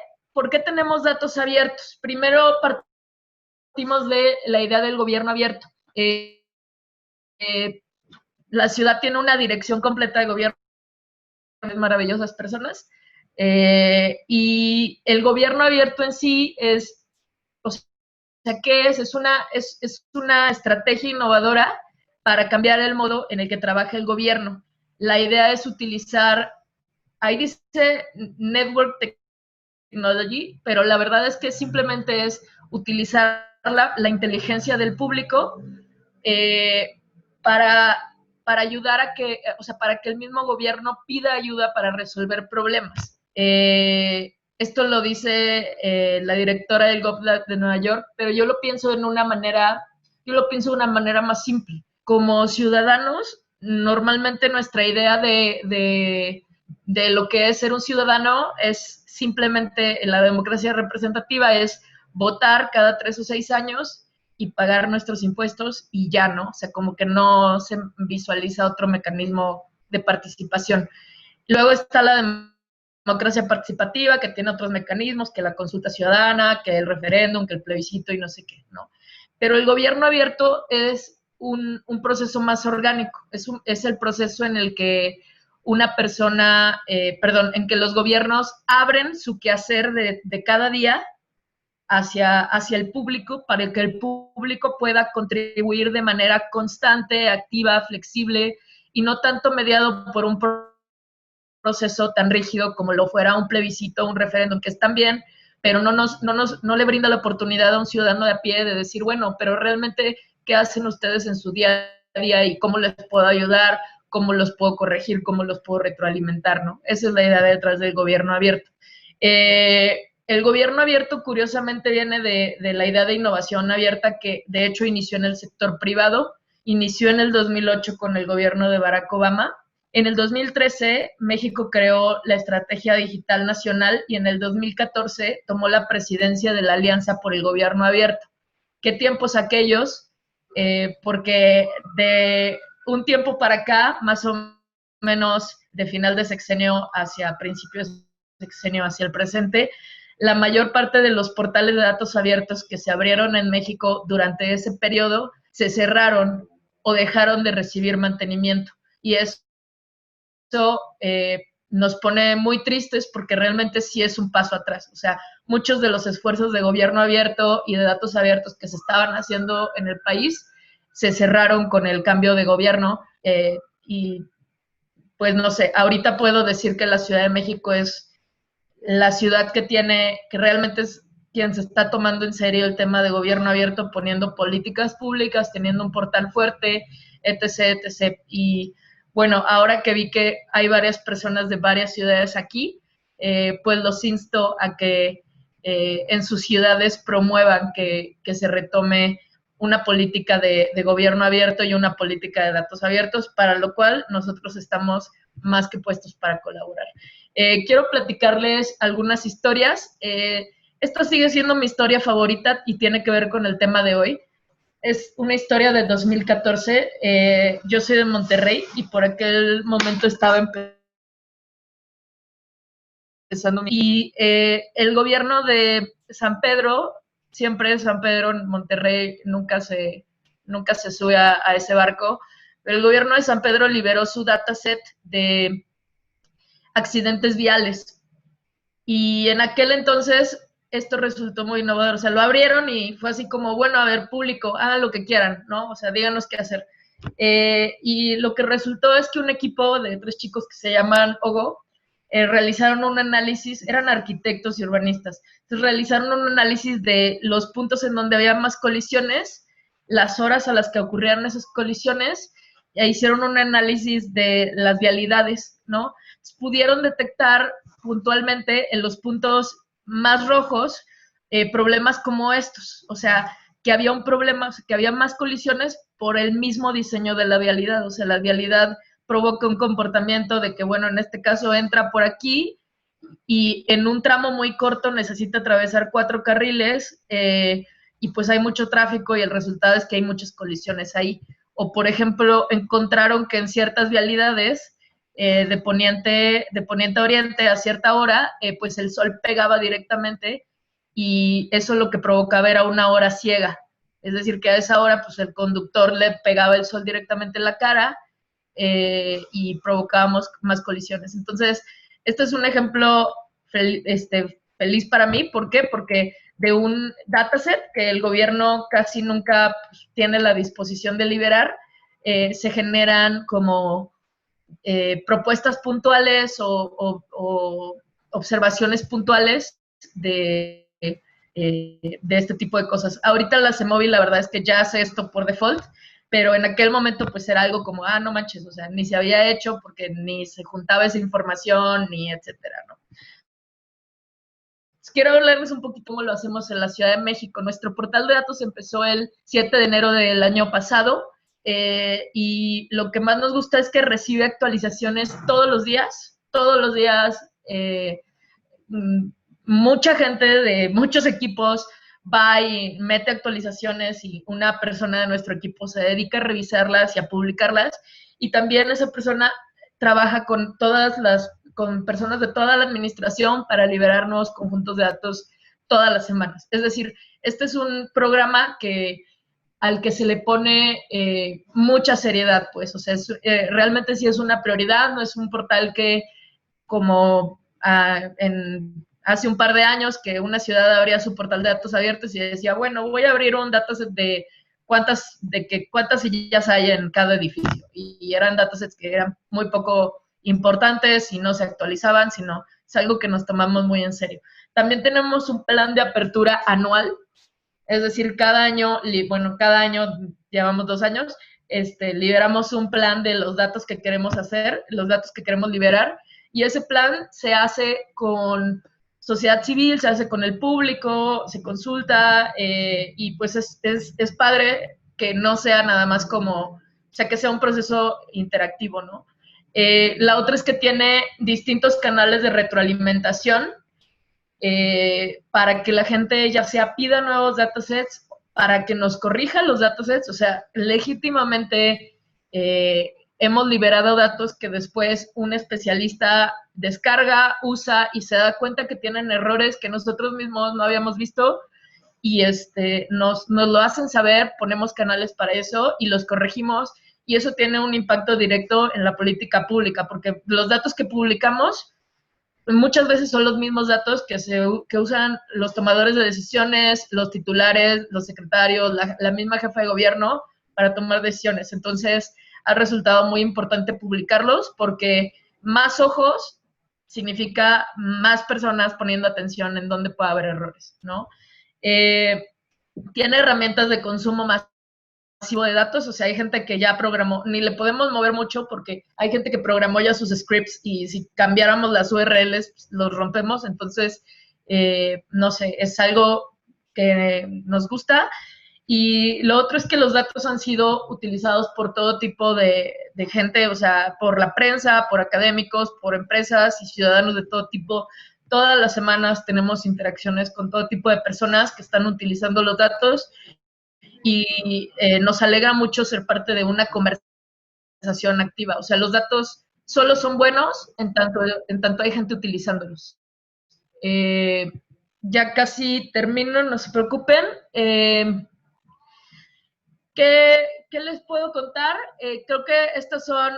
tenemos datos abiertos? Primero partimos de la idea del gobierno abierto. La ciudad tiene una dirección completa de gobierno, maravillosas personas, y el gobierno abierto en sí es, o sea, ¿qué es? Es una estrategia innovadora para cambiar el modo en el que trabaja el gobierno. La idea es utilizar, ahí dice Network Technology, pero la verdad es que simplemente es utilizar la inteligencia del público para ayudar a que, o sea, para que el mismo gobierno pida ayuda para resolver problemas. Esto lo dice la directora del GovLab de Nueva York, pero yo lo pienso de una manera más simple. Como ciudadanos, normalmente nuestra idea de lo que es ser un ciudadano es simplemente, en la democracia representativa, es votar cada 3 o 6 años y pagar nuestros impuestos y ya, ¿no? O sea, como que no se visualiza otro mecanismo de participación. Luego está la democracia participativa, que tiene otros mecanismos, que la consulta ciudadana, que el referéndum, que el plebiscito y no sé qué, ¿no? Pero el gobierno abierto es un proceso más orgánico, es el proceso en el que una persona, en que los gobiernos abren su quehacer de cada día hacia el público para que el público pueda contribuir de manera constante, activa, flexible y no tanto mediado por un proceso tan rígido como lo fuera un plebiscito, un referéndum, que están bien, pero no le brinda la oportunidad a un ciudadano de a pie de decir, bueno, pero realmente, ¿qué hacen ustedes en su día a día y cómo les puedo ayudar? ¿Cómo los puedo corregir? ¿Cómo los puedo retroalimentar? ¿No? Esa es la idea detrás del gobierno abierto. El gobierno abierto, curiosamente, viene de la idea de innovación abierta que, de hecho, inició en el sector privado, inició en el 2008 con el gobierno de Barack Obama. En el 2013, México creó la Estrategia Digital Nacional y en el 2014 tomó la presidencia de la Alianza por el Gobierno Abierto. ¿Qué tiempos aquellos? Porque de un tiempo para acá, más o menos de final de sexenio hacia principios de sexenio hacia el presente, la mayor parte de los portales de datos abiertos que se abrieron en México durante ese periodo se cerraron o dejaron de recibir mantenimiento. Y eso nos pone muy tristes porque realmente sí es un paso atrás. O sea, muchos de los esfuerzos de gobierno abierto y de datos abiertos que se estaban haciendo en el país se cerraron con el cambio de gobierno y pues no sé, ahorita puedo decir que la Ciudad de México es la ciudad que realmente es quien se está tomando en serio el tema de gobierno abierto, poniendo políticas públicas, teniendo un portal fuerte, etc., etc. Y bueno, ahora que vi que hay varias personas de varias ciudades aquí, pues los insto a que en sus ciudades promuevan que se retome una política de gobierno abierto y una política de datos abiertos, para lo cual nosotros estamos más que puestos para colaborar. Quiero platicarles algunas historias. Esta sigue siendo mi historia favorita y tiene que ver con el tema de hoy. Es una historia de 2014. Yo soy de Monterrey y por aquel momento estaba empezando. Y el gobierno de San Pedro, siempre San Pedro en Monterrey nunca se sube a ese barco, pero el gobierno de San Pedro liberó su dataset de accidentes viales. Y en aquel entonces esto resultó muy innovador. O sea, lo abrieron y fue así como, bueno, a ver, público, hagan lo que quieran, ¿no? O sea, díganos qué hacer. Y lo que resultó es que un equipo de 3 chicos que se llaman OGO realizaron un análisis, eran arquitectos y urbanistas, entonces realizaron un análisis de los puntos en donde había más colisiones, las horas a las que ocurrían esas colisiones, e hicieron un análisis de las vialidades, ¿no? Entonces, pudieron detectar puntualmente en los puntos más rojos problemas como estos, o sea, que había un problema, que había más colisiones por el mismo diseño de la vialidad, o sea, la vialidad provoca un comportamiento de que, bueno, en este caso entra por aquí y en un tramo muy corto necesita atravesar 4 carriles y pues hay mucho tráfico y el resultado es que hay muchas colisiones ahí. O, por ejemplo, encontraron que en ciertas vialidades de poniente a oriente a cierta hora, pues el sol pegaba directamente y eso lo que provocaba era una hora ciega. Es decir, que a esa hora pues el conductor le pegaba el sol directamente en la cara y provocábamos más colisiones. Entonces, este es un ejemplo feliz para mí. ¿Por qué? Porque de un dataset que el gobierno casi nunca pues, tiene la disposición de liberar, se generan como propuestas puntuales o observaciones puntuales de este tipo de cosas. Ahorita la CEMOVI la verdad es que ya hace esto por default, pero en aquel momento pues era algo como, no manches, o sea, ni se había hecho porque ni se juntaba esa información, ni etcétera, ¿no? Quiero hablarles un poquito cómo lo hacemos en la Ciudad de México. Nuestro portal de datos empezó el 7 de enero del año pasado y lo que más nos gusta es que recibe actualizaciones todos los días, mucha gente de muchos equipos va y mete actualizaciones y una persona de nuestro equipo se dedica a revisarlas y a publicarlas, y también esa persona trabaja con con personas de toda la administración para liberarnos conjuntos de datos todas las semanas. Es decir, este es un programa al que se le pone mucha seriedad, pues, o sea, realmente sí es una prioridad, no es un portal que como hace un par de años que una ciudad abría su portal de datos abiertos y decía, bueno, voy a abrir un dataset de cuántas sillas hay en cada edificio. Y eran datasets que eran muy poco importantes y no se actualizaban, sino es algo que nos tomamos muy en serio. También tenemos un plan de apertura anual, es decir, cada año, llevamos 2 años, liberamos un plan de los datos que queremos hacer, los datos que queremos liberar, y ese plan se hace con sociedad civil, se hace con el público, se consulta, y pues es padre que no sea nada más o sea, que sea un proceso interactivo, ¿no? La otra es que tiene distintos canales de retroalimentación, para que la gente ya sea pida nuevos datasets, para que nos corrija los datasets, o sea, legítimamente hemos liberado datos que después un especialista descarga, usa y se da cuenta que tienen errores que nosotros mismos no habíamos visto, y nos lo hacen saber, ponemos canales para eso y los corregimos, y eso tiene un impacto directo en la política pública, porque los datos que publicamos muchas veces son los mismos datos que usan los tomadores de decisiones, los titulares, los secretarios, la misma jefa de gobierno para tomar decisiones. Entonces, ha resultado muy importante publicarlos porque más ojos significa más personas poniendo atención en dónde puede haber errores, ¿no? Tiene herramientas de consumo masivo de datos, o sea, hay gente que ya programó, ni le podemos mover mucho porque hay gente que programó ya sus scripts y si cambiáramos las URLs, pues, los rompemos, entonces, no sé, es algo que nos gusta. Y lo otro es que los datos han sido utilizados por todo tipo de gente, o sea, por la prensa, por académicos, por empresas y ciudadanos de todo tipo. Todas las semanas tenemos interacciones con todo tipo de personas que están utilizando los datos, y nos alegra mucho ser parte de una conversación activa. O sea, los datos solo son buenos en tanto hay gente utilizándolos. Ya casi termino, no se preocupen. ¿Qué les puedo contar? Creo que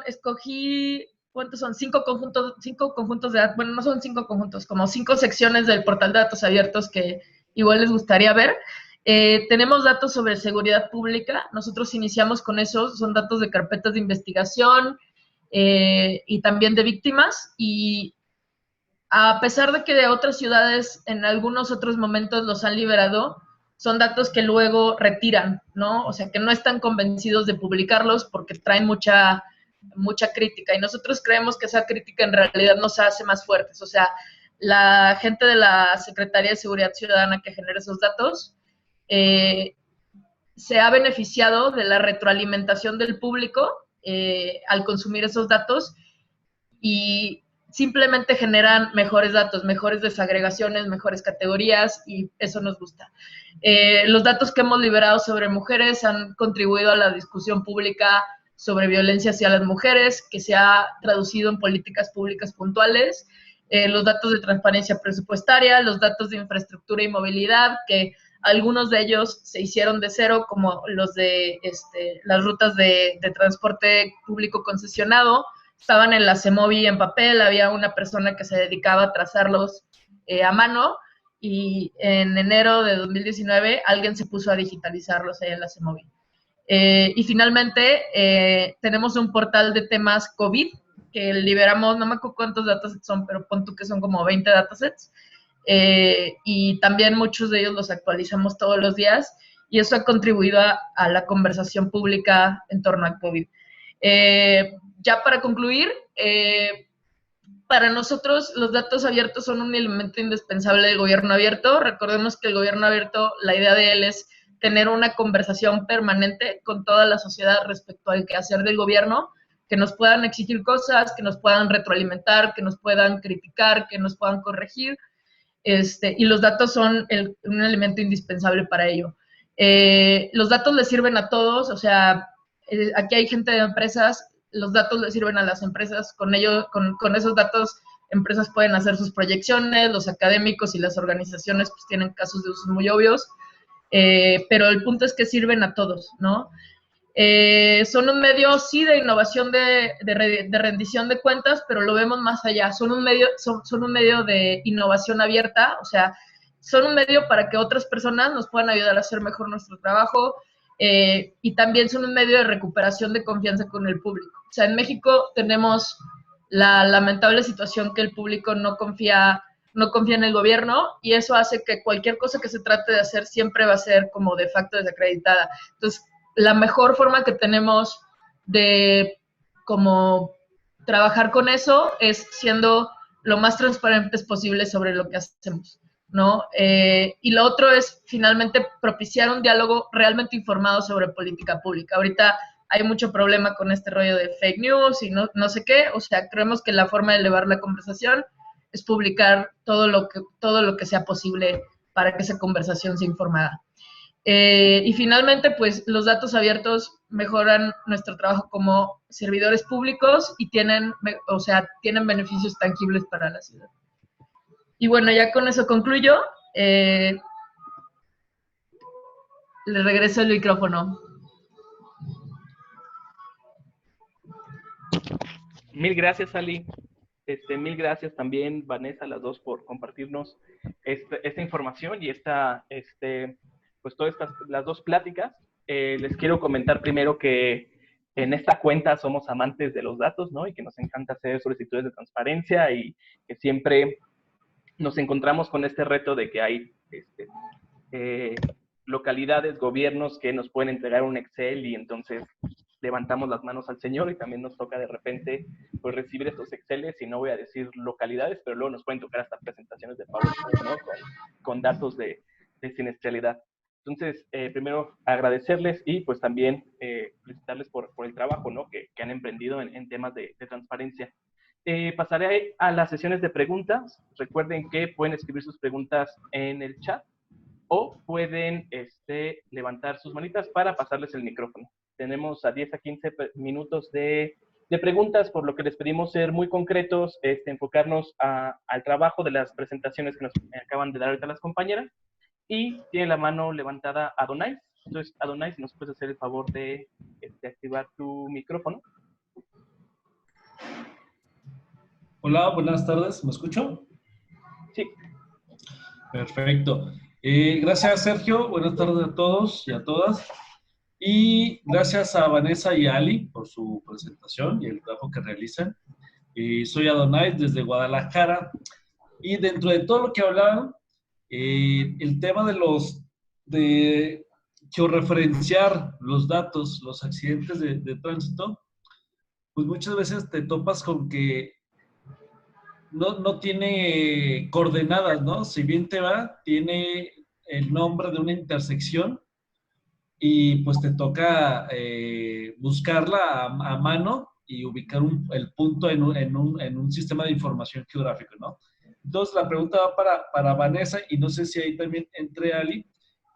escogí, ¿cuántos son? 5 conjuntos de datos, bueno, no son 5 conjuntos, como 5 secciones del portal de datos abiertos que igual les gustaría ver. Tenemos datos sobre seguridad pública, nosotros iniciamos con esos, son datos de carpetas de investigación y también de víctimas, y a pesar de que de otras ciudades en algunos otros momentos los han liberado, son datos que luego retiran, ¿no? O sea, que no están convencidos de publicarlos porque traen mucha crítica, y nosotros creemos que esa crítica en realidad nos hace más fuertes. O sea, la gente de la Secretaría de Seguridad Ciudadana que genera esos datos se ha beneficiado de la retroalimentación del público al consumir esos datos, y simplemente generan mejores datos, mejores desagregaciones, mejores categorías, y eso nos gusta. Los datos que hemos liberado sobre mujeres han contribuido a la discusión pública sobre violencia hacia las mujeres, que se ha traducido en políticas públicas puntuales. Los datos de transparencia presupuestaria, los datos de infraestructura y movilidad, que algunos de ellos se hicieron de cero, como los de las rutas de transporte público concesionado. Estaban en la CEMOVI en papel, había una persona que se dedicaba a trazarlos a mano, y en enero de 2019 alguien se puso a digitalizarlos ahí en la CEMOVI. Y finalmente tenemos un portal de temas COVID que liberamos, no me acuerdo cuántos datasets son, pero pon tú que son como 20 datasets, y también muchos de ellos los actualizamos todos los días, y eso ha contribuido a la conversación pública en torno al COVID. Ya para concluir, para nosotros los datos abiertos son un elemento indispensable del gobierno abierto. Recordemos que el gobierno abierto, la idea de él es tener una conversación permanente con toda la sociedad respecto al quehacer del gobierno, que nos puedan exigir cosas, que nos puedan retroalimentar, que nos puedan criticar, que nos puedan corregir. y los datos son un elemento indispensable para ello. Los datos les sirven a todos, o sea, aquí hay gente de empresas, los datos les sirven a las empresas, con esos datos empresas pueden hacer sus proyecciones, los académicos y las organizaciones pues tienen casos de usos muy obvios, pero el punto es que sirven a todos, ¿no? Son un medio, sí, de innovación de rendición de cuentas, pero lo vemos más allá. Son un medio de innovación abierta, o sea, son un medio para que otras personas nos puedan ayudar a hacer mejor nuestro trabajo, y también son un medio de recuperación de confianza con el público. O sea, en México tenemos la lamentable situación que el público no confía en el gobierno, y eso hace que cualquier cosa que se trate de hacer siempre va a ser como de facto desacreditada. Entonces, la mejor forma que tenemos de como trabajar con eso es siendo lo más transparentes posible sobre lo que hacemos, ¿no? Y lo otro es finalmente propiciar un diálogo realmente informado sobre política pública. Ahorita hay mucho problema con este rollo de fake news y no sé qué, o sea, creemos que la forma de elevar la conversación es publicar todo lo que sea posible para que esa conversación sea informada. Y finalmente, pues los datos abiertos mejoran nuestro trabajo como servidores públicos y tienen beneficios tangibles para la ciudad. Y bueno, ya con eso concluyo. Le regreso el micrófono. Mil gracias, Ali. Mil gracias también, Vanessa, las dos, por compartirnos esta información y pues todas las dos pláticas. Les quiero comentar primero que en esta cuenta somos amantes de los datos, ¿no? Y que nos encanta hacer solicitudes de transparencia y que siempre nos encontramos con este reto de que hay localidades, gobiernos que nos pueden entregar un Excel y entonces levantamos las manos al Señor y también nos toca de repente pues recibir estos Exceles, y no voy a decir localidades, pero luego nos pueden tocar hasta presentaciones de PowerPoint, ¿no? Con datos de siniestralidad. Entonces, primero agradecerles y pues también felicitarles por el trabajo, ¿no? que han emprendido en temas de transparencia. Pasaré a las sesiones de preguntas. Recuerden que pueden escribir sus preguntas en el chat o pueden levantar sus manitas para pasarles el micrófono. Tenemos a 10 a 15 minutos de preguntas, por lo que les pedimos ser muy concretos, enfocarnos al trabajo de las presentaciones que nos acaban de dar ahorita las compañeras. Y tiene la mano levantada Adonais. Entonces, Adonais, si nos puedes hacer el favor de activar tu micrófono. Hola, buenas tardes. ¿Me escucho? Sí. Perfecto. Gracias, Sergio. Buenas tardes a todos y a todas. Y gracias a Vanessa y a Ali por su presentación y el trabajo que realizan. Soy Adonais desde Guadalajara. Y dentro de todo lo que hablaban, el tema de georreferenciar los datos, los accidentes de tránsito, pues muchas veces te topas con que no tiene coordenadas, ¿no? Si bien te va, tiene el nombre de una intersección y pues te toca buscarla a mano y ubicar el punto en un sistema de información geográfico, ¿no? Entonces, la pregunta va para Vanessa, y no sé si ahí también entre Ali,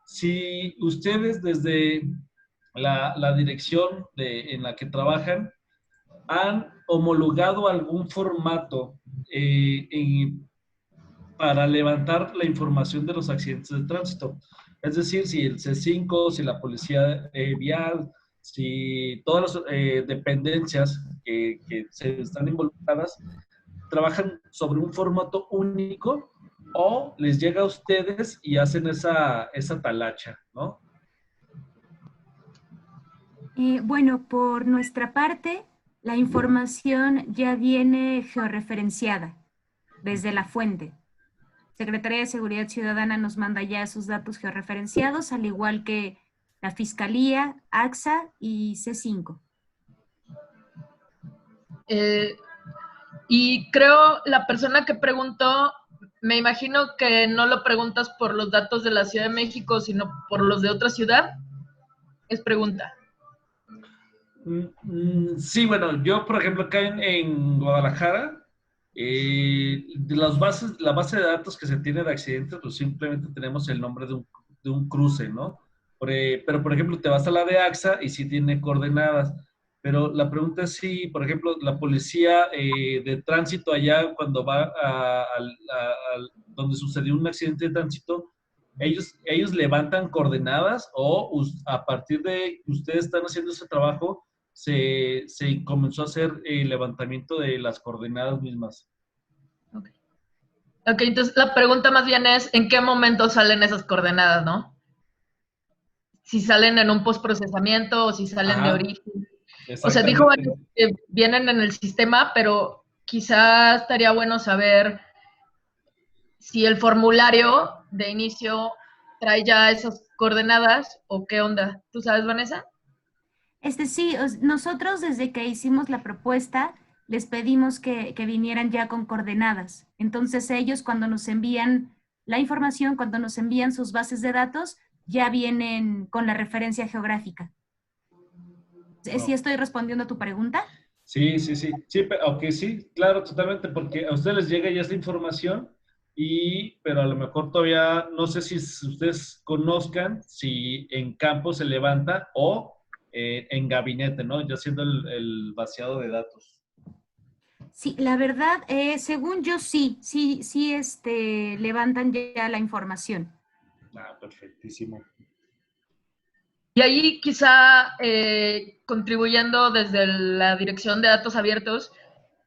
si ustedes desde la dirección en la que trabajan han homologado algún formato para levantar la información de los accidentes de tránsito. Es decir, si el C5, si la policía vial, si todas las dependencias que se están involucradas trabajan sobre un formato único, o les llega a ustedes y hacen esa talacha, ¿no? Bueno, por nuestra parte, la información ya viene georreferenciada desde la fuente. Secretaría de Seguridad Ciudadana nos manda ya sus datos georreferenciados, al igual que la Fiscalía, AXA y C5. Y creo la persona que preguntó, me imagino que no lo preguntas por los datos de la Ciudad de México, sino por los de otra ciudad. Es pregunta. Sí, bueno, yo, por ejemplo, acá en Guadalajara, la base de datos que se tiene de accidentes, pues simplemente tenemos el nombre de un cruce, ¿no? Pero, por ejemplo, te vas a la de AXA y sí tiene coordenadas. Pero la pregunta es si, por ejemplo, la policía de tránsito allá, cuando va donde sucedió un accidente de tránsito, ellos levantan coordenadas o a partir de que ustedes están haciendo ese trabajo, se comenzó a hacer el levantamiento de las coordenadas mismas. Ok, entonces la pregunta más bien es, ¿en qué momento salen esas coordenadas, no? Si salen en un postprocesamiento o si salen de Ajá, origen. O sea, dijo exactamente. que vienen en el sistema, pero quizá estaría bueno saber si el formulario de inicio trae ya esas coordenadas o qué onda. ¿Tú sabes, Vanessa? Sí, nosotros desde que hicimos la propuesta les pedimos que vinieran ya con coordenadas. Entonces ellos cuando nos envían la información, cuando nos envían sus bases de datos, ya vienen con la referencia geográfica. ¿Sí No. estoy respondiendo a tu pregunta? Sí, sí, sí. Sí, aunque sí, claro, totalmente, porque a ustedes les llega ya esta información, pero a lo mejor todavía no sé si ustedes conozcan si en campo se levanta o en gabinete, ¿no? Ya haciendo el vaciado de datos. Sí, la verdad, según yo sí, levantan ya la información. Ah, perfectísimo. Y ahí quizá contribuyendo desde la Dirección de Datos Abiertos,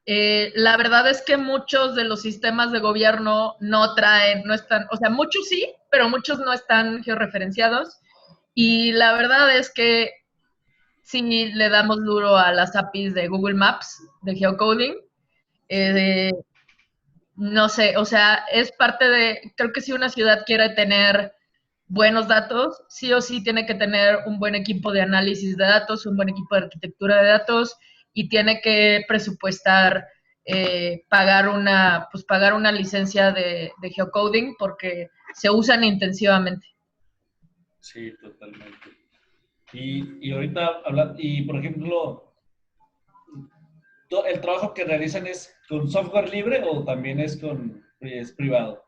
la verdad es que muchos de los sistemas de gobierno no están, o sea, muchos sí, pero muchos no están georreferenciados. Y la verdad es que sí le damos duro a las APIs de Google Maps, de geocoding. No sé, o sea, es parte de, creo que si una ciudad quiere tener buenos datos, sí o sí tiene que tener un buen equipo de análisis de datos, un buen equipo de arquitectura de datos y tiene que presupuestar pagar una licencia de geocoding porque se usan intensivamente. Sí, totalmente. Y ahorita hablando, y por ejemplo, ¿el trabajo que realizan es con software libre o también es privado?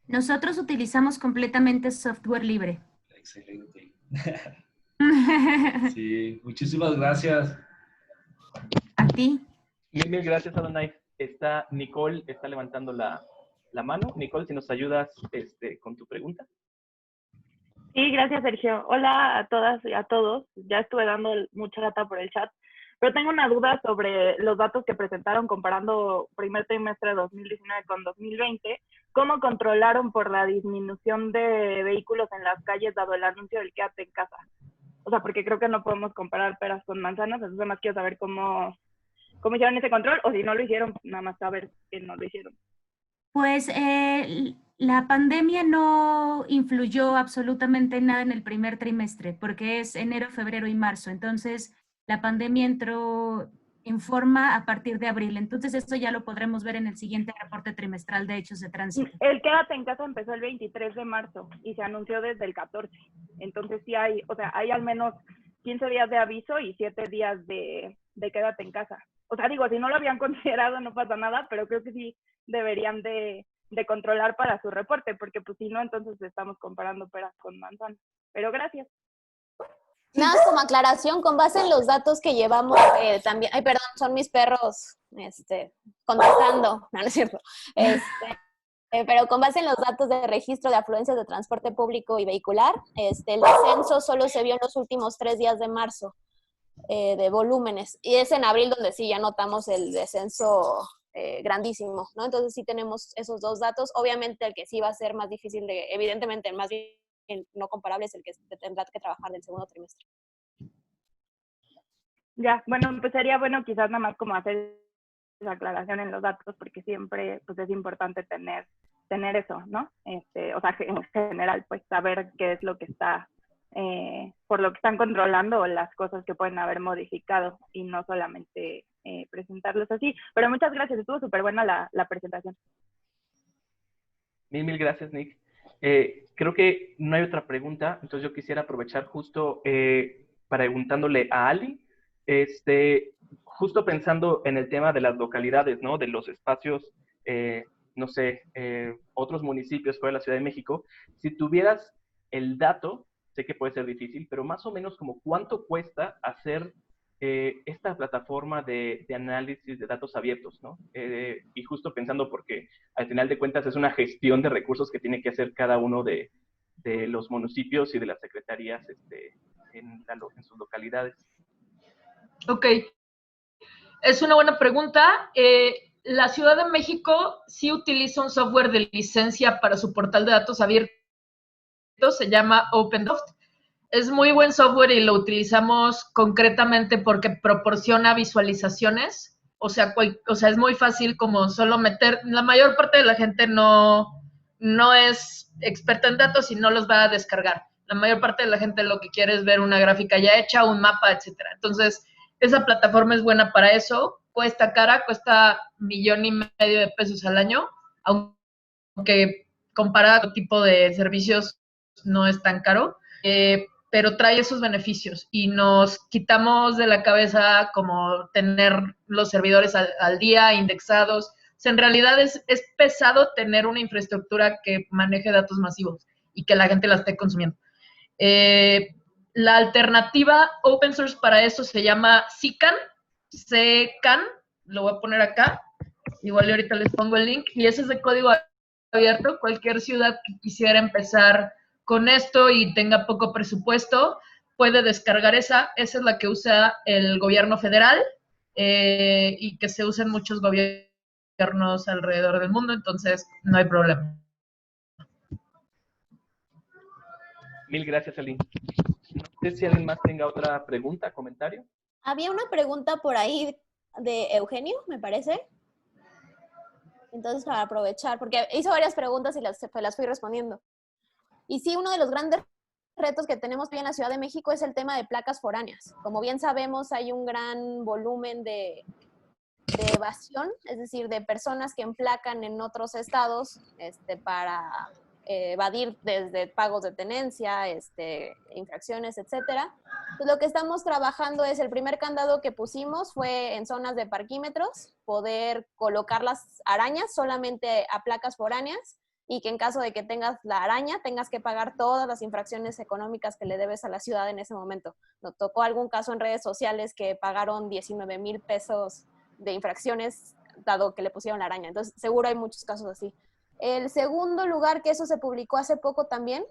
Nosotros utilizamos completamente software libre. Excelente. Sí, muchísimas gracias. ¿A ti? Mil gracias, Adonai. Nicole está levantando la mano. Nicole, si nos ayudas con tu pregunta. Sí, gracias, Sergio. Hola a todas y a todos. Ya estuve dando mucha data por el chat, pero tengo una duda sobre los datos que presentaron comparando primer trimestre de 2019 con 2020. ¿Cómo controlaron por la disminución de vehículos en las calles dado el anuncio del quédate en casa? O sea, porque creo que no podemos comparar peras con manzanas, entonces nada más quiero saber cómo hicieron ese control, o si no lo hicieron, nada más saber que no lo hicieron. Pues la pandemia no influyó absolutamente nada en el primer trimestre, porque es enero, febrero y marzo. Entonces, la pandemia entró en forma a partir de abril. Entonces, esto ya lo podremos ver en el siguiente reporte trimestral de hechos de tránsito. El quédate en casa empezó el 23 de marzo y se anunció desde el 14. Entonces, sí hay, o sea, hay al menos 15 días de aviso y 7 días de quédate en casa. O sea, digo, si no lo habían considerado no pasa nada, pero creo que sí deberían de controlar para su reporte, porque pues si no, entonces estamos comparando peras con manzanas. Pero gracias. Nada más como aclaración, con base en los datos que llevamos también, ay, perdón, son mis perros contestando, no es cierto, pero con base en los datos de registro de afluencias de transporte público y vehicular, el descenso solo se vio en los últimos 3 días de marzo de volúmenes, y es en abril donde sí ya notamos el descenso grandísimo, ¿no? Entonces sí tenemos esos dos datos. Obviamente el que sí va a ser más difícil evidentemente el más bien no comparable es el que tendrá que trabajar del segundo trimestre. Ya, bueno, pues sería bueno quizás nada más como hacer esa aclaración en los datos, porque siempre pues es importante tener eso, ¿no? O sea, en general, pues saber qué es lo que está, por lo que están controlando o las cosas que pueden haber modificado y no solamente presentarlos así. Pero muchas gracias, estuvo súper buena la presentación. Mil gracias, Nick. Creo que no hay otra pregunta, entonces yo quisiera aprovechar justo preguntándole a Ali. justo pensando en el tema de las localidades, ¿no? De los espacios, no sé, otros municipios fuera de la Ciudad de México, si tuvieras el dato, sé que puede ser difícil, pero más o menos como cuánto cuesta hacer esta plataforma de análisis de datos abiertos, ¿no? Y justo pensando porque al final de cuentas es una gestión de recursos que tiene que hacer cada uno de los municipios y de las secretarías en sus localidades. Ok, es una buena pregunta. La Ciudad de México sí utiliza un software de licencia para su portal de datos abiertos, se llama OpenDoft. Es muy buen software y lo utilizamos concretamente porque proporciona visualizaciones. O sea, es muy fácil como solo meter. La mayor parte de la gente no es experta en datos y no los va a descargar. La mayor parte de la gente lo que quiere es ver una gráfica ya hecha, un mapa, etcétera. Entonces, esa plataforma es buena para eso. Cuesta cara, cuesta $1.5 million de pesos al año, aunque comparado con otro tipo de servicios no es tan caro. Pero trae esos beneficios y nos quitamos de la cabeza como tener los servidores al día, indexados. O sea, en realidad es pesado tener una infraestructura que maneje datos masivos y que la gente la esté consumiendo. La alternativa open source para eso se llama CCAN, CCAN, lo voy a poner acá, igual ahorita les pongo el link, y ese es de código abierto. Cualquier ciudad que quisiera empezar con esto y tenga poco presupuesto, puede descargar esa es la que usa el gobierno federal y que se usa en muchos gobiernos alrededor del mundo, entonces no hay problema. Mil gracias, Aline. No sé si alguien más tenga otra pregunta, comentario. Había una pregunta por ahí de Eugenio, me parece. Entonces, para aprovechar, porque hizo varias preguntas y las fui respondiendo. Y sí, uno de los grandes retos que tenemos hoy en la Ciudad de México es el tema de placas foráneas. Como bien sabemos, hay un gran volumen de evasión, es decir, de personas que emplacan en otros estados para evadir desde pagos de tenencia, infracciones, etcétera. Entonces, lo que estamos trabajando es, el primer candado que pusimos fue en zonas de parquímetros, poder colocar las arañas solamente a placas foráneas, y que en caso de que tengas la araña, tengas que pagar todas las infracciones económicas que le debes a la ciudad en ese momento. Nos tocó algún caso en redes sociales que pagaron 19,000 pesos de infracciones, dado que le pusieron la araña. Entonces, seguro hay muchos casos así. El segundo lugar, que eso se publicó hace poco también,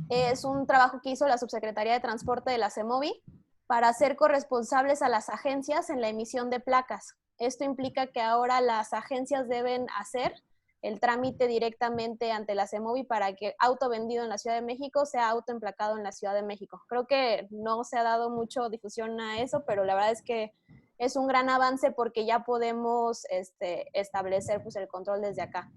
es un trabajo que hizo la Subsecretaría de Transporte de la CEMOVI para hacer corresponsables a las agencias en la emisión de placas. Esto implica que ahora las agencias deben hacer el trámite directamente ante la CEMOVI para que auto vendido en la Ciudad de México sea auto emplacado en la Ciudad de México. Creo que no se ha dado mucho difusión a eso, pero la verdad es que es un gran avance porque ya podemos establecer pues, el control desde acá.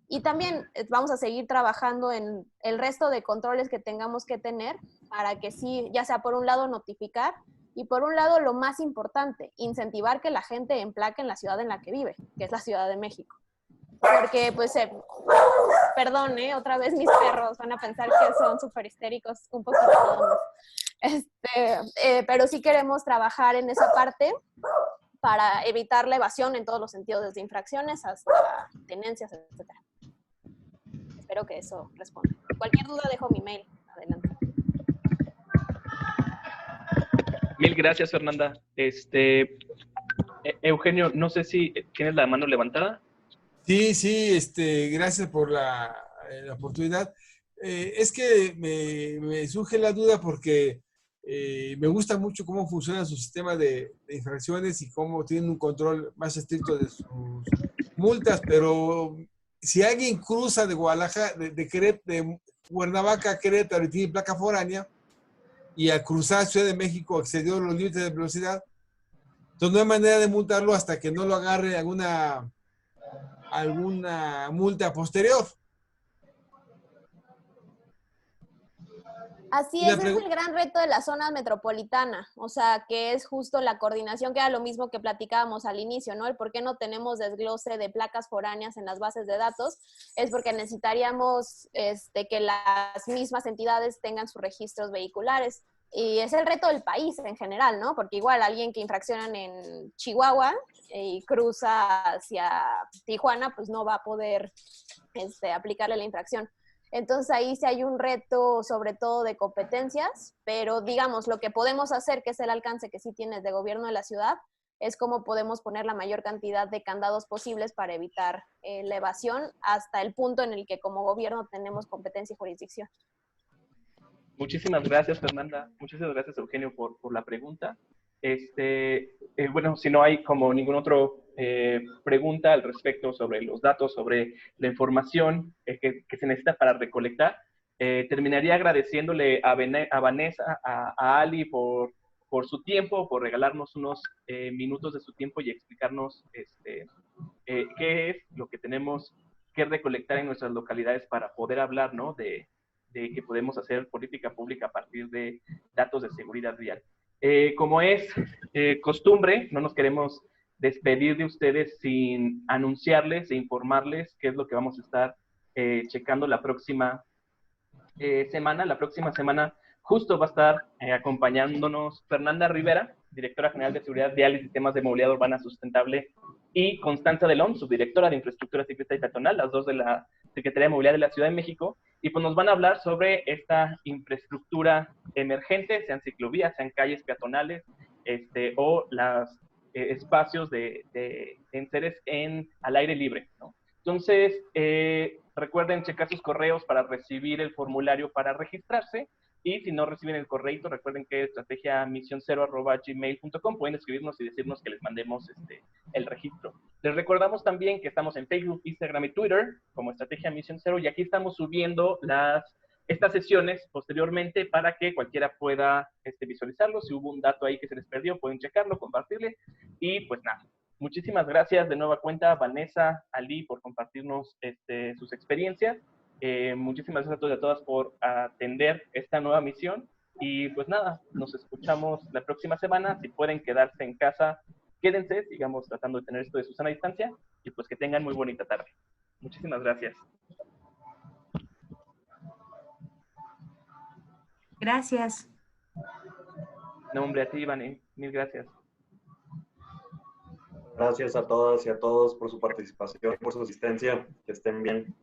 Y también vamos a seguir trabajando en el resto de controles que tengamos que tener para que sí, ya sea por un lado notificar y por un lado lo más importante, incentivar que la gente emplaque en la ciudad en la que vive, que es la Ciudad de México. Porque, pues, perdón, otra vez mis perros van a pensar que son súper histéricos, un poquito. Pero sí queremos trabajar en esa parte para evitar la evasión en todos los sentidos, desde infracciones hasta tenencias, etc. Espero que eso responda. Cualquier duda dejo mi mail. Adelante. Mil gracias, Fernanda. Eugenio, no sé si tienes la mano levantada. Sí, gracias por la oportunidad. Es que me surge la duda porque me gusta mucho cómo funciona su sistema de infracciones y cómo tienen un control más estricto de sus multas, pero si alguien cruza de Guadalajara, de Cuernavaca a Querétaro y tiene placa foránea, y al cruzar Ciudad de México excedió los límites de velocidad, entonces no hay manera de multarlo hasta que no lo agarre alguna multa posterior. Así es el gran reto de la zona metropolitana, o sea, que es justo la coordinación, que era lo mismo que platicábamos al inicio, ¿no? El por qué no tenemos desglose de placas foráneas en las bases de datos, es porque necesitaríamos que las mismas entidades tengan sus registros vehiculares. Y es el reto del país en general, ¿no? Porque igual alguien que infraccionan en Chihuahua y cruza hacia Tijuana, pues no va a poder aplicarle la infracción. Entonces ahí sí hay un reto sobre todo de competencias, pero digamos, lo que podemos hacer, que es el alcance que sí tienes de gobierno de la ciudad, es cómo podemos poner la mayor cantidad de candados posibles para evitar la evasión hasta el punto en el que como gobierno tenemos competencia y jurisdicción. Muchísimas gracias, Fernanda. Muchísimas gracias, Eugenio, por la pregunta. Bueno, si no hay como ningún otro pregunta al respecto sobre los datos, sobre la información que se necesita para recolectar, terminaría agradeciéndole a Vanessa, a Ali por su tiempo, por regalarnos unos minutos de su tiempo y explicarnos qué es lo que tenemos que recolectar en nuestras localidades para poder hablar, ¿no?, de que podemos hacer política pública a partir de datos de seguridad vial. Como es costumbre, no nos queremos despedir de ustedes sin anunciarles e informarles qué es lo que vamos a estar checando la próxima semana. La próxima semana justo va a estar acompañándonos Fernanda Rivera, directora general de Seguridad Vial y Sistemas de Movilidad Urbana Sustentable, y Constanza Delón, subdirectora de Infraestructura Ciclista y Peatonal, las dos de la Secretaría de Movilidad de la Ciudad de México, y pues nos van a hablar sobre esta infraestructura emergente, sean ciclovías, sean calles peatonales, o los espacios de enseres al aire libre, ¿no? Entonces, recuerden checar sus correos para recibir el formulario para registrarse, y si no reciben el correo, recuerden que estrategiamision0@gmail.com, pueden escribirnos y decirnos que les mandemos el registro. Les recordamos también que estamos en Facebook, Instagram y Twitter como Estrategia Misión Cero, y aquí estamos subiendo estas sesiones posteriormente para que cualquiera pueda visualizarlo. Si hubo un dato ahí que se les perdió, pueden checarlo, compartirle, y pues nada. Muchísimas gracias de nueva cuenta, Vanessa, Ali, por compartirnos sus experiencias. Muchísimas gracias a todos y a todas por atender esta nueva misión. Y pues nada, nos escuchamos la próxima semana. Si pueden quedarse en casa, quédense, sigamos tratando de tener esto de su sana distancia, y pues que tengan muy bonita tarde. Muchísimas gracias. Gracias. No, hombre, a ti, Iván, mil gracias. Gracias a todas y a todos por su participación, por su asistencia. Que estén bien.